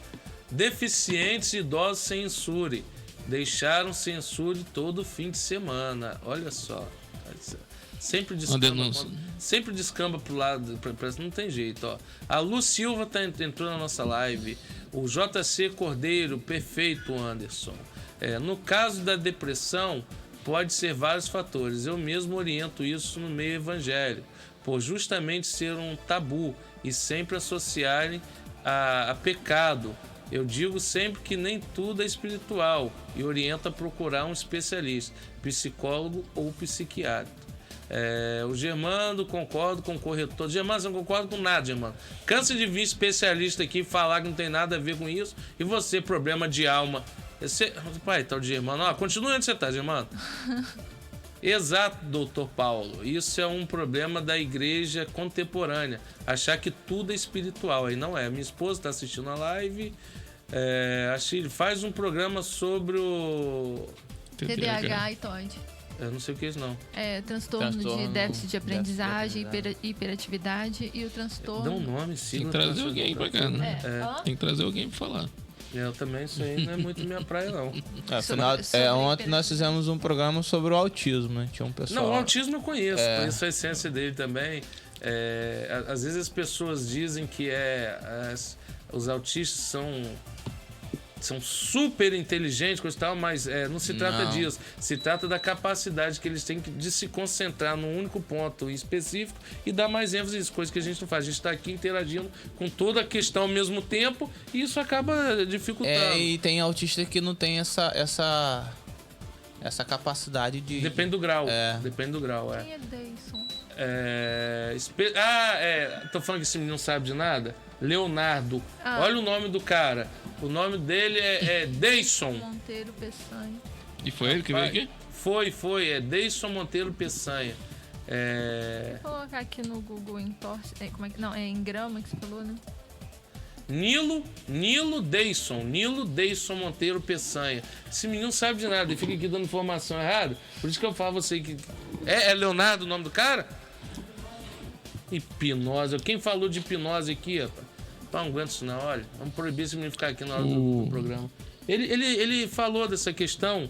deficientes e idosos sem insure. Deixaram sem insure todo fim de semana. Olha só. Sempre descamba pro lado. Não tem jeito, ó. A Lu Silva entrou na nossa live. O JC Cordeiro, perfeito, Anderson. No caso da depressão, pode ser vários fatores. Eu mesmo oriento isso no meio evangélico, por justamente ser um tabu e sempre associarem a pecado. Eu digo sempre que nem tudo é espiritual e oriento a procurar um especialista, psicólogo ou psiquiatra. O Germando, concordo com o corretor. Germando, você não concorda com nada, Germando. Cansa de vir especialista aqui e falar que não tem nada a ver com isso. E você, problema de alma. Pai, tá o Germando. Continue onde você tá, Germando. Exato, doutor Paulo. Isso é um problema da igreja contemporânea. Achar que tudo é espiritual. Aí não é. Minha esposa está assistindo a live. Faz um programa sobre o... TDAH e TOD. Eu não sei o que é isso, não. Transtorno de déficit de aprendizagem, hiperatividade e o transtorno... Dá um nome, sim. Tem que trazer alguém pra cá, né? Tem que trazer alguém pra falar. Eu também, isso aí não é muito minha praia, não. Ontem nós fizemos um programa sobre o autismo, né? Tinha um pessoal... Não, o autismo eu conheço a essência dele também. Às vezes as pessoas dizem que os autistas são super inteligentes, coisa e tal, mas não se trata disso. Se trata da capacidade que eles têm de se concentrar num único ponto específico e dar mais ênfase nisso, coisa que a gente não faz. A gente está aqui interagindo com toda a questão ao mesmo tempo e isso acaba dificultando. E tem autista que não tem essa capacidade de... Depende do grau. Depende do grau, Quem é Deison? Tô falando que esse menino não sabe de nada? Leonardo. Olha o nome do cara. O nome dele é Deison Monteiro Peçanha. E foi ele que veio aqui? Foi. É Deison Monteiro Peçanha. Vou colocar aqui no Google como é que... Não, é em grama que você falou, né? Nilo Deison Monteiro Peçanha. Esse menino não sabe de nada, ele fica aqui dando informação errada. Por isso que eu falo a você que... É Leonardo o nome do cara? Hipnose. Quem falou de hipnose aqui, rapaz? Não aguento isso não, olha. Vamos proibir esse menino ficar aqui na hora do programa. Ele falou dessa questão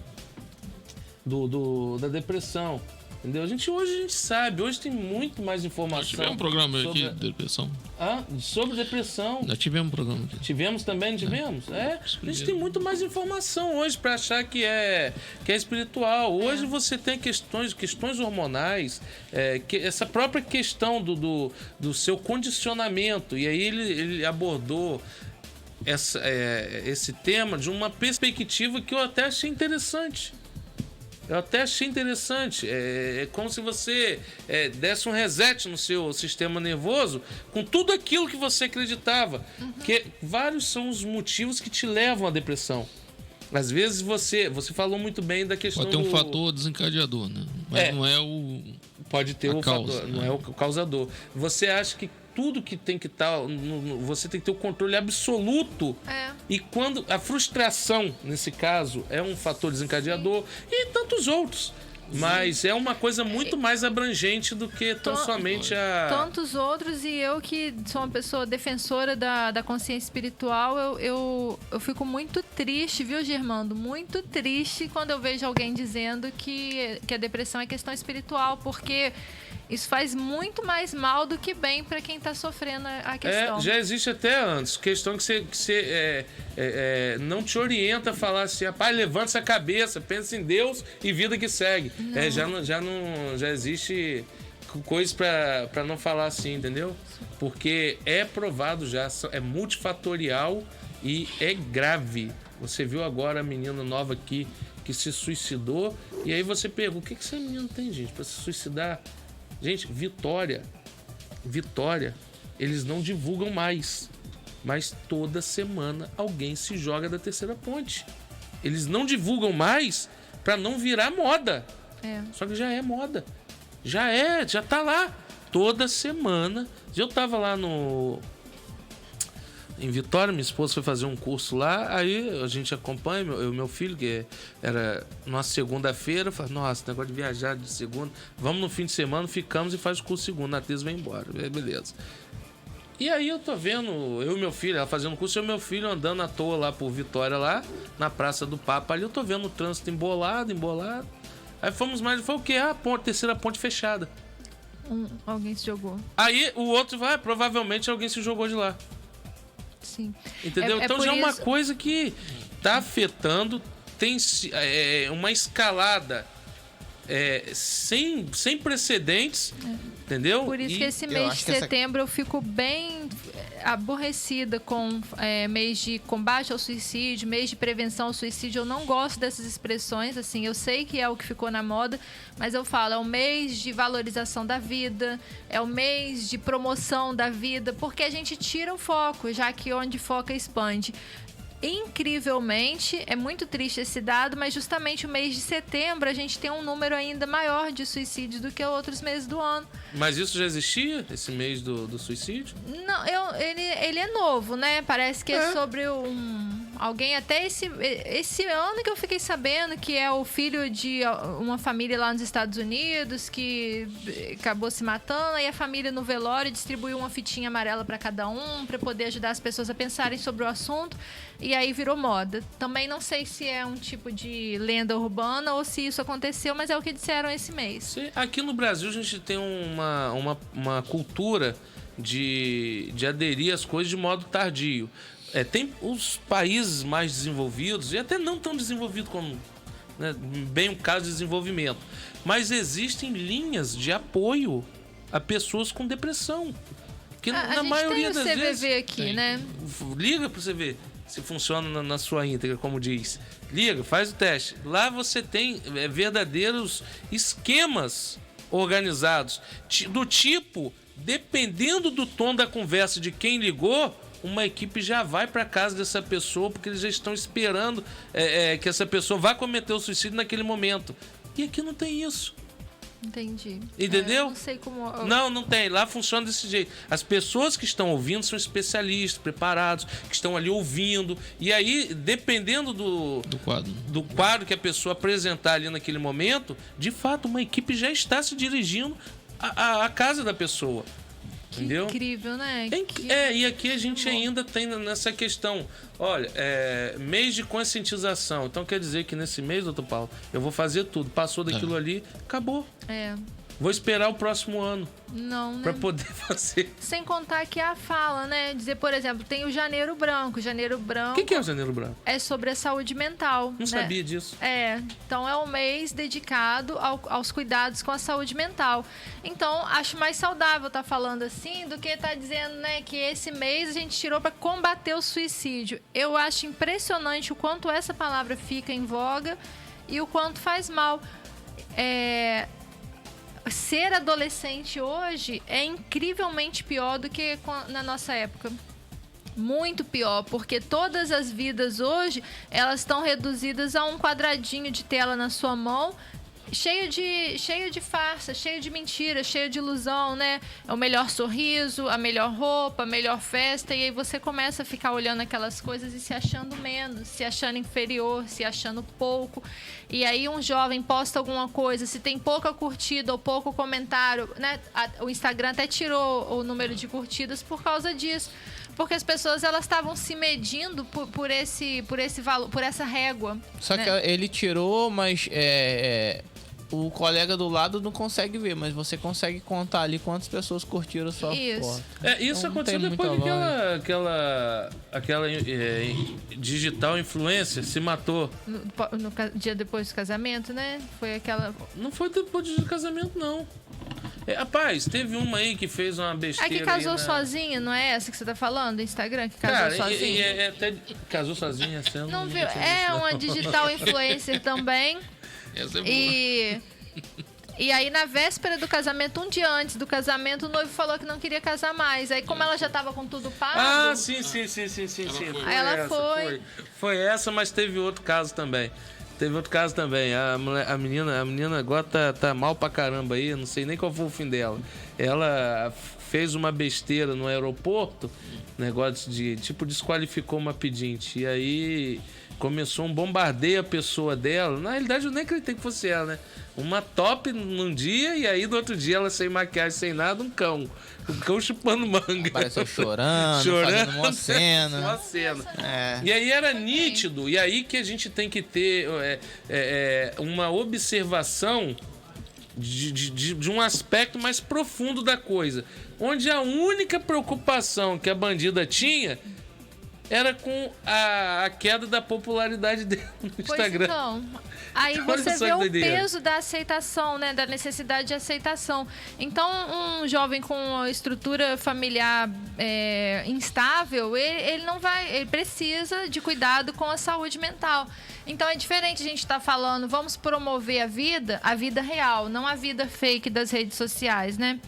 da depressão. Entendeu? Hoje a gente sabe, hoje tem muito mais informação. Tivemos um programa aqui de depressão. Sobre depressão. Já tivemos um programa aqui. Tivemos também, tivemos? A gente tem muito mais informação hoje para achar que é espiritual. Hoje você tem questões hormonais, essa própria questão do seu condicionamento. E aí ele abordou esse tema de uma perspectiva que eu até achei interessante. É como se você desse um reset no seu sistema nervoso com tudo aquilo que você acreditava. Que vários são os motivos que te levam à depressão. Às vezes você falou muito bem da questão pode ter um fator desencadeador, né? Mas não é o... Pode ter fator, não é o causador. Você acha que tudo que tem que estar... Você tem que ter o controle absoluto. E quando a frustração, nesse caso, é um fator desencadeador, e tantos outros. Mas é uma coisa muito mais abrangente do que tão somente a... Tantos outros, e eu que sou uma pessoa defensora da consciência espiritual, eu fico muito triste, viu, Germando? Muito triste quando eu vejo alguém dizendo que a depressão é questão espiritual, porque isso faz muito mais mal do que bem para quem está sofrendo a questão. Já existe até antes, questão que você não te orienta a falar assim, rapaz, levanta essa cabeça, pensa em Deus e vida que segue. Já existe coisa pra não falar assim, entendeu? Porque é provado já, é multifatorial e é grave. Você viu agora a menina nova aqui que se suicidou, e aí você pergunta, o que esse menino tem, gente, pra se suicidar? Gente, Vitória, eles não divulgam mais, mas toda semana alguém se joga da terceira ponte. Eles não divulgam mais pra não virar moda. Só que já é moda. Já tá lá. Toda semana. Eu tava lá em Vitória, minha esposa foi fazer um curso lá, aí a gente acompanha, meu filho, que era nossa segunda-feira, fala, nossa, negócio de viajar de segunda, vamos no fim de semana, ficamos e faz o curso segunda, na terça vem embora, beleza. E aí eu tô vendo, eu e meu filho, ela fazendo curso, eu e meu filho andando à toa lá por Vitória, lá, na Praça do Papa, ali eu tô vendo o trânsito embolado, aí fomos mais, foi o quê? Terceira ponte fechada. Alguém se jogou. Aí o outro vai, provavelmente alguém se jogou de lá. Sim. Entendeu? Então já é uma coisa que tá afetando, tem uma escalada sem precedentes, entendeu? Por isso que esse mês de setembro eu fico bem aborrecida com mês de combate ao suicídio, mês de prevenção ao suicídio. Eu não gosto dessas expressões, assim, eu sei que é o que ficou na moda, mas eu falo, é o mês de valorização da vida, é o mês de promoção da vida, porque a gente tira o foco, já que onde foca expande. Incrivelmente, é muito triste esse dado, mas justamente o mês de setembro a gente tem um número ainda maior de suicídios do que outros meses do ano. Mas isso já existia, esse mês do suicídio? Não, ele é novo, né? Parece que é sobre alguém até esse ano que eu fiquei sabendo que é o filho de uma família lá nos Estados Unidos que acabou se matando, e a família no velório distribuiu uma fitinha amarela para cada um, para poder ajudar as pessoas a pensarem sobre o assunto, e aí virou moda. Também não sei se é um tipo de lenda urbana ou se isso aconteceu, mas é o que disseram esse mês. Sim, aqui no Brasil a gente tem uma cultura de aderir às coisas de modo tardio. Tem os países mais desenvolvidos, e até não tão desenvolvidos como, né, bem o caso de desenvolvimento, mas existem linhas de apoio a pessoas com depressão. Que na maioria das vezes. A gente tem o CVV aqui, né? Liga pra você ver se funciona na sua íntegra, como diz. Liga, faz o teste. Lá você tem verdadeiros esquemas organizados, do tipo, dependendo do tom da conversa de quem ligou, uma equipe já vai para casa dessa pessoa, porque eles já estão esperando que essa pessoa vá cometer o suicídio naquele momento. E aqui não tem isso. Entendi. Entendeu? Não sei como... Não tem. Lá funciona desse jeito. As pessoas que estão ouvindo são especialistas, preparados, que estão ali ouvindo. E aí, dependendo do quadro que a pessoa apresentar ali naquele momento, de fato, uma equipe já está se dirigindo à casa da pessoa. Que entendeu? Incrível, né? E aqui a gente ainda tem nessa questão. Olha, mês de conscientização. Então quer dizer que nesse mês, doutor Paulo, eu vou fazer tudo. Passou daquilo ali, acabou. Vou esperar o próximo ano. Não, né? Pra poder fazer. Sem contar que a fala, né? Dizer, por exemplo, tem o Janeiro Branco. Janeiro Branco... O que é o Janeiro Branco? É sobre a saúde mental. Não sabia disso. Então é um mês dedicado aos cuidados com a saúde mental. Então, acho mais saudável estar falando assim do que estar dizendo, né, que esse mês a gente tirou para combater o suicídio. Eu acho impressionante o quanto essa palavra fica em voga e o quanto faz mal. Ser adolescente hoje é incrivelmente pior do que na nossa época. Muito pior, porque todas as vidas hoje, elas estão reduzidas a um quadradinho de tela na sua mão, cheio de farsa, cheio de mentira, cheio de ilusão, né? É o melhor sorriso, a melhor roupa, a melhor festa, e aí você começa a ficar olhando aquelas coisas e se achando menos, se achando inferior, se achando pouco. E aí um jovem posta alguma coisa, se tem pouca curtida ou pouco comentário, né? O Instagram até tirou o número de curtidas por causa disso. Porque as pessoas, elas estavam se medindo por esse valor, por essa régua. Só né? que ele tirou, mas o colega do lado não consegue ver, mas você consegue contar ali quantas pessoas curtiram a sua foto. Isso então, aconteceu depois que aquela digital influencer se matou. No dia depois do casamento, né? Foi aquela... Não foi depois do casamento, não. Rapaz, teve uma aí que fez uma besteira. É que casou sozinha, não é essa que você tá falando? Instagram, que casou sozinha? Até casou sozinha, sendo. Não viu? Uma digital influencer também. Essa é boa. E aí, na véspera do casamento, um dia antes do casamento, o noivo falou que não queria casar mais. Aí, como ela já tava com tudo pago... Ah, sim. Aí ela foi. Foi essa, mas teve outro caso também. A menina agora tá mal pra caramba aí, não sei nem qual foi o fim dela. Ela fez uma besteira no aeroporto, negócio de, tipo, desqualificou uma pedinte. E aí começou um bombardeio a pessoa dela. Na realidade, eu nem acreditei que fosse ela, né? Uma top num dia e aí no outro dia ela sem maquiagem, sem nada, um cão chupando manga. Apareceu chorando, fazendo uma cena. E aí era nítido, e aí que a gente tem que ter uma observação de um aspecto mais profundo da coisa. Onde a única preocupação que a bandida tinha era com a queda da popularidade dela no Instagram. Então, aí você vê o peso da aceitação, né? Da necessidade de aceitação. Então, um jovem com uma estrutura familiar instável, ele não vai... Ele precisa de cuidado com a saúde mental. Então, é diferente a gente estar falando, vamos promover a vida real, não a vida fake das redes sociais, né?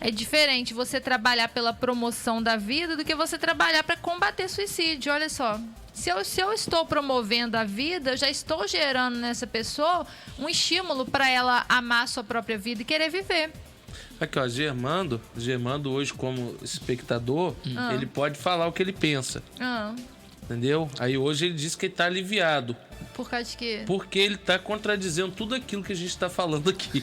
É diferente você trabalhar pela promoção da vida do que você trabalhar para combater suicídio. Olha só, se eu estou promovendo a vida, eu já estou gerando nessa pessoa um estímulo para ela amar a sua própria vida e querer viver. Aqui, ó, Germando hoje como espectador, ele pode falar o que ele pensa. Entendeu? Aí hoje ele diz que ele tá aliviado. Por causa de quê? Porque ele tá contradizendo tudo aquilo que a gente tá falando aqui.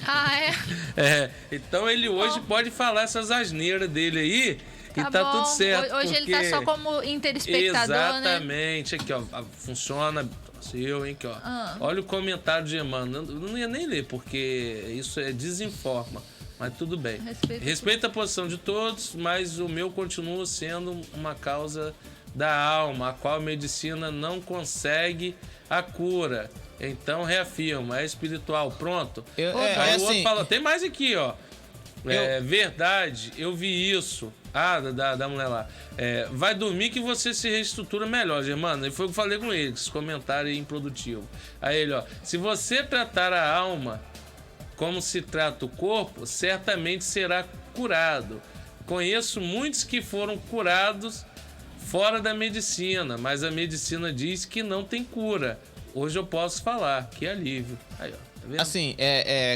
Então ele hoje pode falar essas asneiras dele aí e tá tudo certo. Hoje ele tá só como interespectador, exatamente, né? Aqui, ó, funciona... hein, aqui, ó. Olha o comentário de Germano. Eu não ia nem ler, porque isso desinforma. Mas tudo bem. Respeito a posição de todos, mas o meu continua sendo uma causa da alma, a qual a medicina não consegue a cura. Então reafirma, é espiritual. Pronto. Aí o outro fala, tem mais aqui, ó. Verdade, eu vi isso. Da mulher lá. Vai dormir que você se reestrutura melhor, Germano. E foi o que eu falei com ele, esse comentário improdutivo. Aí ele, ó, se você tratar a alma como se trata o corpo, certamente será curado. Conheço muitos que foram curados fora da medicina, mas a medicina diz que não tem cura. Hoje eu posso falar, que alívio. Aí, ó, tá vendo? Assim,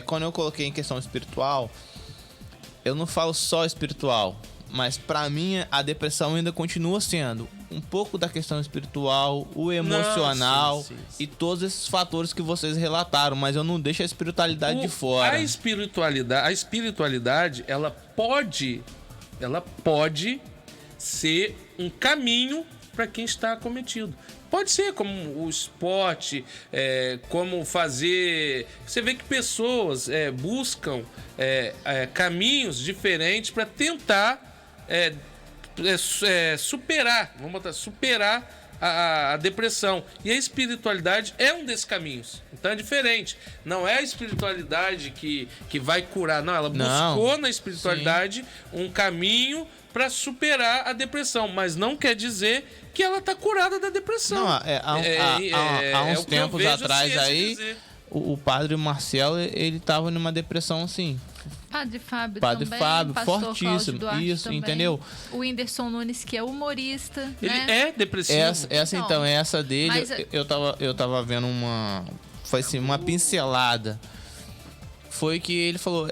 quando eu coloquei em questão espiritual, eu não falo só espiritual, mas pra mim a depressão ainda continua sendo um pouco da questão espiritual, o emocional, sim. E todos esses fatores que vocês relataram, mas eu não deixo a espiritualidade de fora. A espiritualidade, ela pode ser um caminho para quem está acometido. Pode ser como o esporte, como fazer... Você vê que pessoas buscam caminhos diferentes para tentar superar, superar a depressão. E a espiritualidade é um desses caminhos. Então é diferente. Não é a espiritualidade que vai curar. Não, ela buscou na espiritualidade um caminho para superar a depressão, mas não quer dizer que ela tá curada da depressão. Não, há uns tempos atrás aí, o padre Marcelo, ele tava numa depressão assim. Padre Fábio também, fortíssimo. Isso, também. Entendeu? O Whindersson Nunes, que é humorista, ele né? É depressivo. Essa dele, mas... eu tava vendo foi assim, uma pincelada. Foi que ele falou,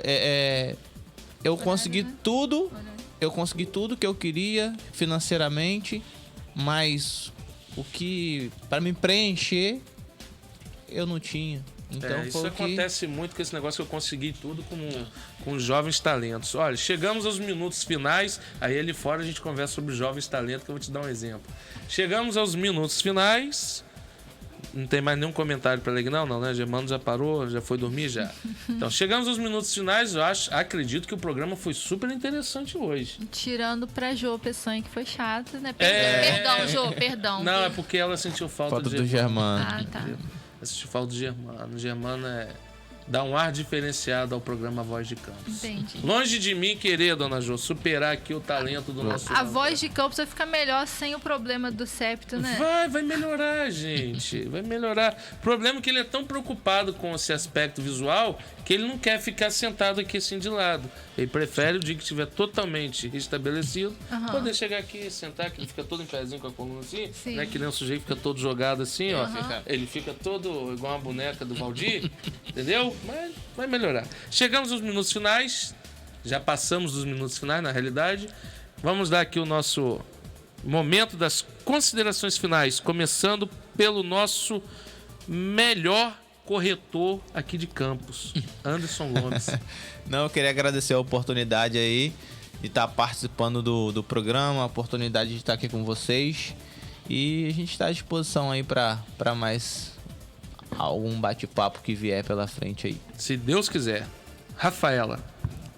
eu consegui tudo... Eu consegui tudo que eu queria financeiramente, mas o que para me preencher eu não tinha. Então isso acontece muito com esse negócio que eu consegui tudo com jovens talentos. Olha, chegamos aos minutos finais. Aí ali fora a gente conversa sobre jovens talentos, que eu vou te dar um exemplo. Chegamos aos minutos finais. Não tem mais nenhum comentário para ler, não, né? Germano já parou, já foi dormir já. Então, chegamos aos minutos finais. Eu acredito que o programa foi super interessante hoje. Tirando pra Jô Peçanha, que foi chato, né? Perdão, Jô, perdão. Não, é porque ela sentiu falta do Germano. Tá. Ela sentiu falta do Germano. O Germano Dá um ar diferenciado ao programa Voz de Campos. Entendi. Longe de mim querer, dona Jô, superar aqui o talento do nosso... A Voz de Campos vai ficar melhor sem o problema do septo, né? Vai melhorar, gente. Vai melhorar. O problema é que ele é tão preocupado com esse aspecto visual que ele não quer ficar sentado aqui assim de lado. Ele prefere o dia que estiver totalmente restabelecido, poder chegar aqui, sentar, que ele fica todo em pezinho com a coluna assim, né? Que nem um sujeito fica todo jogado assim, ó. Ele fica todo igual uma boneca do Valdir, entendeu? Mas vai melhorar. Chegamos aos minutos finais. Já passamos dos minutos finais, na realidade. Vamos dar aqui o nosso momento das considerações finais, começando pelo nosso melhor corretor aqui de Campos, Anderson Gomes. Não, eu queria agradecer a oportunidade aí de estar participando do programa, a oportunidade de estar aqui com vocês. E a gente está à disposição aí para mais algum bate-papo que vier pela frente aí. Se Deus quiser. Rafaela.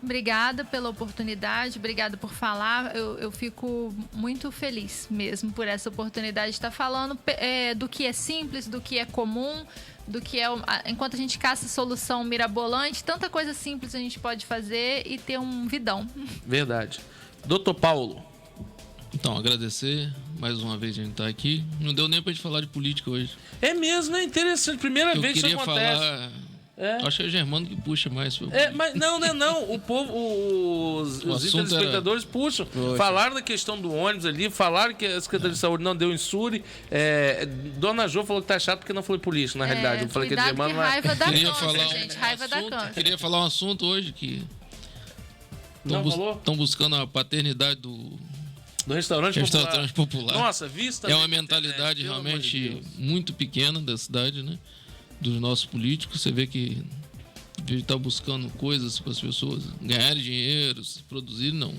Obrigada pela oportunidade, obrigada por falar. Eu fico muito feliz mesmo por essa oportunidade de estar falando do que é simples, do que é comum, do que é... Enquanto a gente caça solução mirabolante, tanta coisa simples a gente pode fazer e ter um vidão. Verdade. Doutor Paulo. Então, agradecer mais uma vez a gente estar aqui. Não deu nem pra gente falar de política hoje. É mesmo, é interessante. Primeira vez que isso acontece. Falar... Acho que é o Germano que puxa mais. Mas não. O povo, os telespectadores puxam. Poxa. Falaram da questão do ônibus ali, falaram que a Secretaria de Saúde não deu insure. Dona Jô falou que tá chato porque não foi polícia, na realidade. Eu falei que o Germano lá. Raiva da Queria câncer, falar gente. Raiva da câncer. Queria falar um assunto hoje que estão buscando a paternidade do restaurante popular. Nossa, vista. É uma mentalidade realmente muito pequena da cidade, né? Dos nossos políticos. Você vê que de estar buscando coisas para as pessoas ganharem dinheiro, se produzir, não.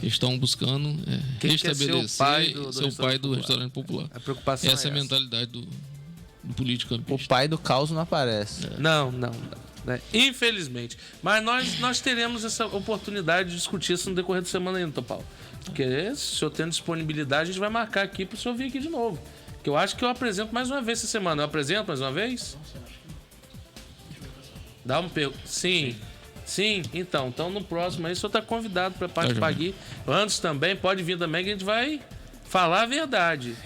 Eles estão buscando restabelecer ser o pai do restaurante popular. A preocupação essa é a mentalidade do político campista. O pai do caos não aparece. Não. Né? Infelizmente. Mas nós teremos essa oportunidade de discutir isso no decorrer da semana ainda, Paulo. Porque se o senhor tem disponibilidade, a gente vai marcar aqui para o senhor vir aqui de novo. Que eu acho que eu apresento mais uma vez essa semana. Eu apresento mais uma vez? Dá um pergunta. Sim. Então no próximo aí o senhor está convidado para participar aqui. Antes também, pode vir também que a gente vai falar a verdade.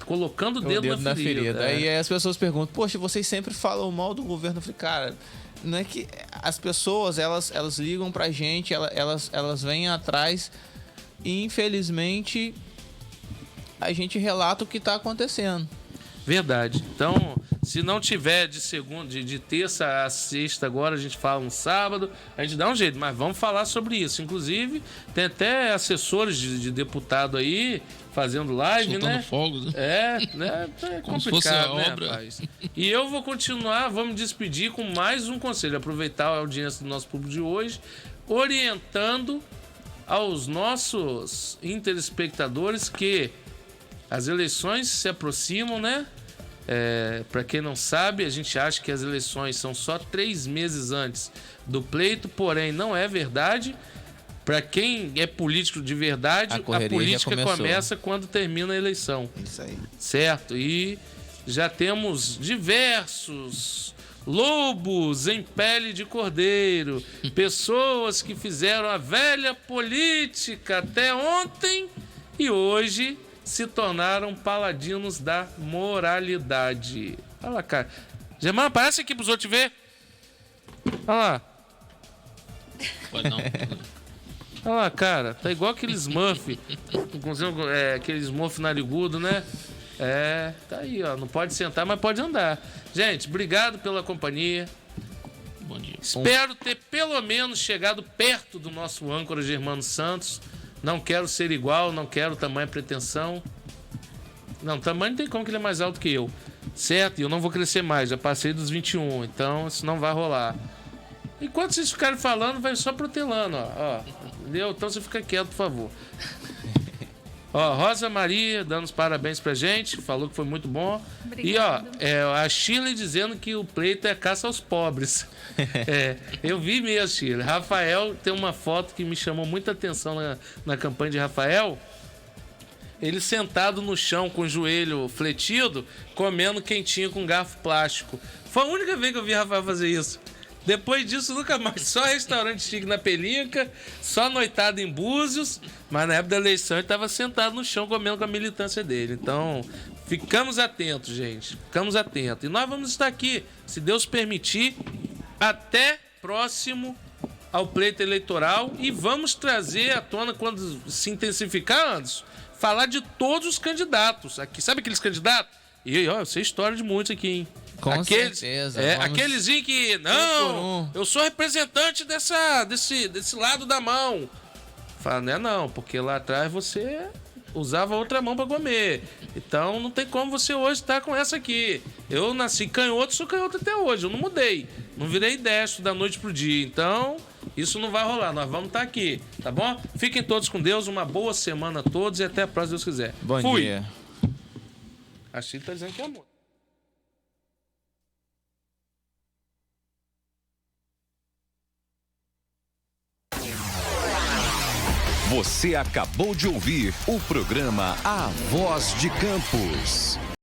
Colocando o dedo na ferida. Aí as pessoas perguntam, poxa, vocês sempre falam mal do governo. Eu falei, cara, não é que as pessoas, elas ligam pra gente, elas vêm atrás e infelizmente a gente relata o que está acontecendo. Verdade. Então, se não tiver de terça a sexta agora, a gente fala um sábado, a gente dá um jeito, mas vamos falar sobre isso. Inclusive, tem até assessores de deputado aí fazendo live, soltando né? fogos, né? É como se fosse a né, obra. Rapaz? E eu vou continuar, vamos despedir com mais um conselho, aproveitar a audiência do nosso público de hoje, orientando aos nossos telespectadores que as eleições se aproximam, né? Para quem não sabe, a gente acha que as eleições são só 3 meses antes do pleito, porém não é verdade. Para quem é político de verdade, a política começa quando termina a eleição. Isso aí. Certo? E já temos diversos lobos em pele de cordeiro, pessoas que fizeram a velha política até ontem e hoje se tornaram paladinos da moralidade. Olha lá, cara. Germano, aparece aqui pros outros ver. Olha lá. Pode não. Olha lá, cara. Tá igual aquele Smurf. Aquele Smurf narigudo, né? Tá aí, ó. Não pode sentar, mas pode andar. Gente, obrigado pela companhia. Bom dia. Espero ter pelo menos chegado perto do nosso âncora Germano Santos. Não quero ser igual, não quero tamanha pretensão. Não, tamanho não tem como, que ele é mais alto que eu. Certo? E eu não vou crescer mais, já passei dos 21, então isso não vai rolar. Enquanto vocês ficarem falando, vai só protelando, ó. Entendeu? Então você fica quieto, por favor. Ó, Rosa Maria dando os parabéns pra gente, falou que foi muito bom. Obrigada. E ó, a Shirley dizendo que o pleito é caça aos pobres. Eu vi mesmo, Shirley. Rafael tem uma foto que me chamou muita atenção na campanha de Rafael. ele sentado no chão com o joelho fletido, comendo quentinho com garfo plástico. Foi a única vez que eu vi Rafael fazer isso. Depois disso, nunca mais. Só restaurante chique na Pelinca, só noitada em Búzios, mas na época da eleição ele estava sentado no chão comendo com a militância dele. Então, ficamos atentos, gente. Ficamos atentos. E nós vamos estar aqui, se Deus permitir, até próximo ao pleito eleitoral e vamos trazer à tona, quando se intensificar, Anderson, falar de todos os candidatos aqui. Sabe aqueles candidatos? E aí, ó, eu sei história de muitos aqui, hein? Com certeza. Aqueles que, não, eu sou representante desse lado da mão. Fala, não, porque lá atrás você usava outra mão para comer. Então não tem como você hoje estar com essa aqui. Eu nasci canhoto, sou canhoto até hoje. Eu não mudei. Não virei destro da noite pro dia. Então, isso não vai rolar. Nós vamos estar aqui, tá bom? Fiquem todos com Deus. Uma boa semana a todos e até a próxima, se Deus quiser. Bom dia. A Chile tá dizendo que é amor. Você acabou de ouvir o programa A Voz de Campos.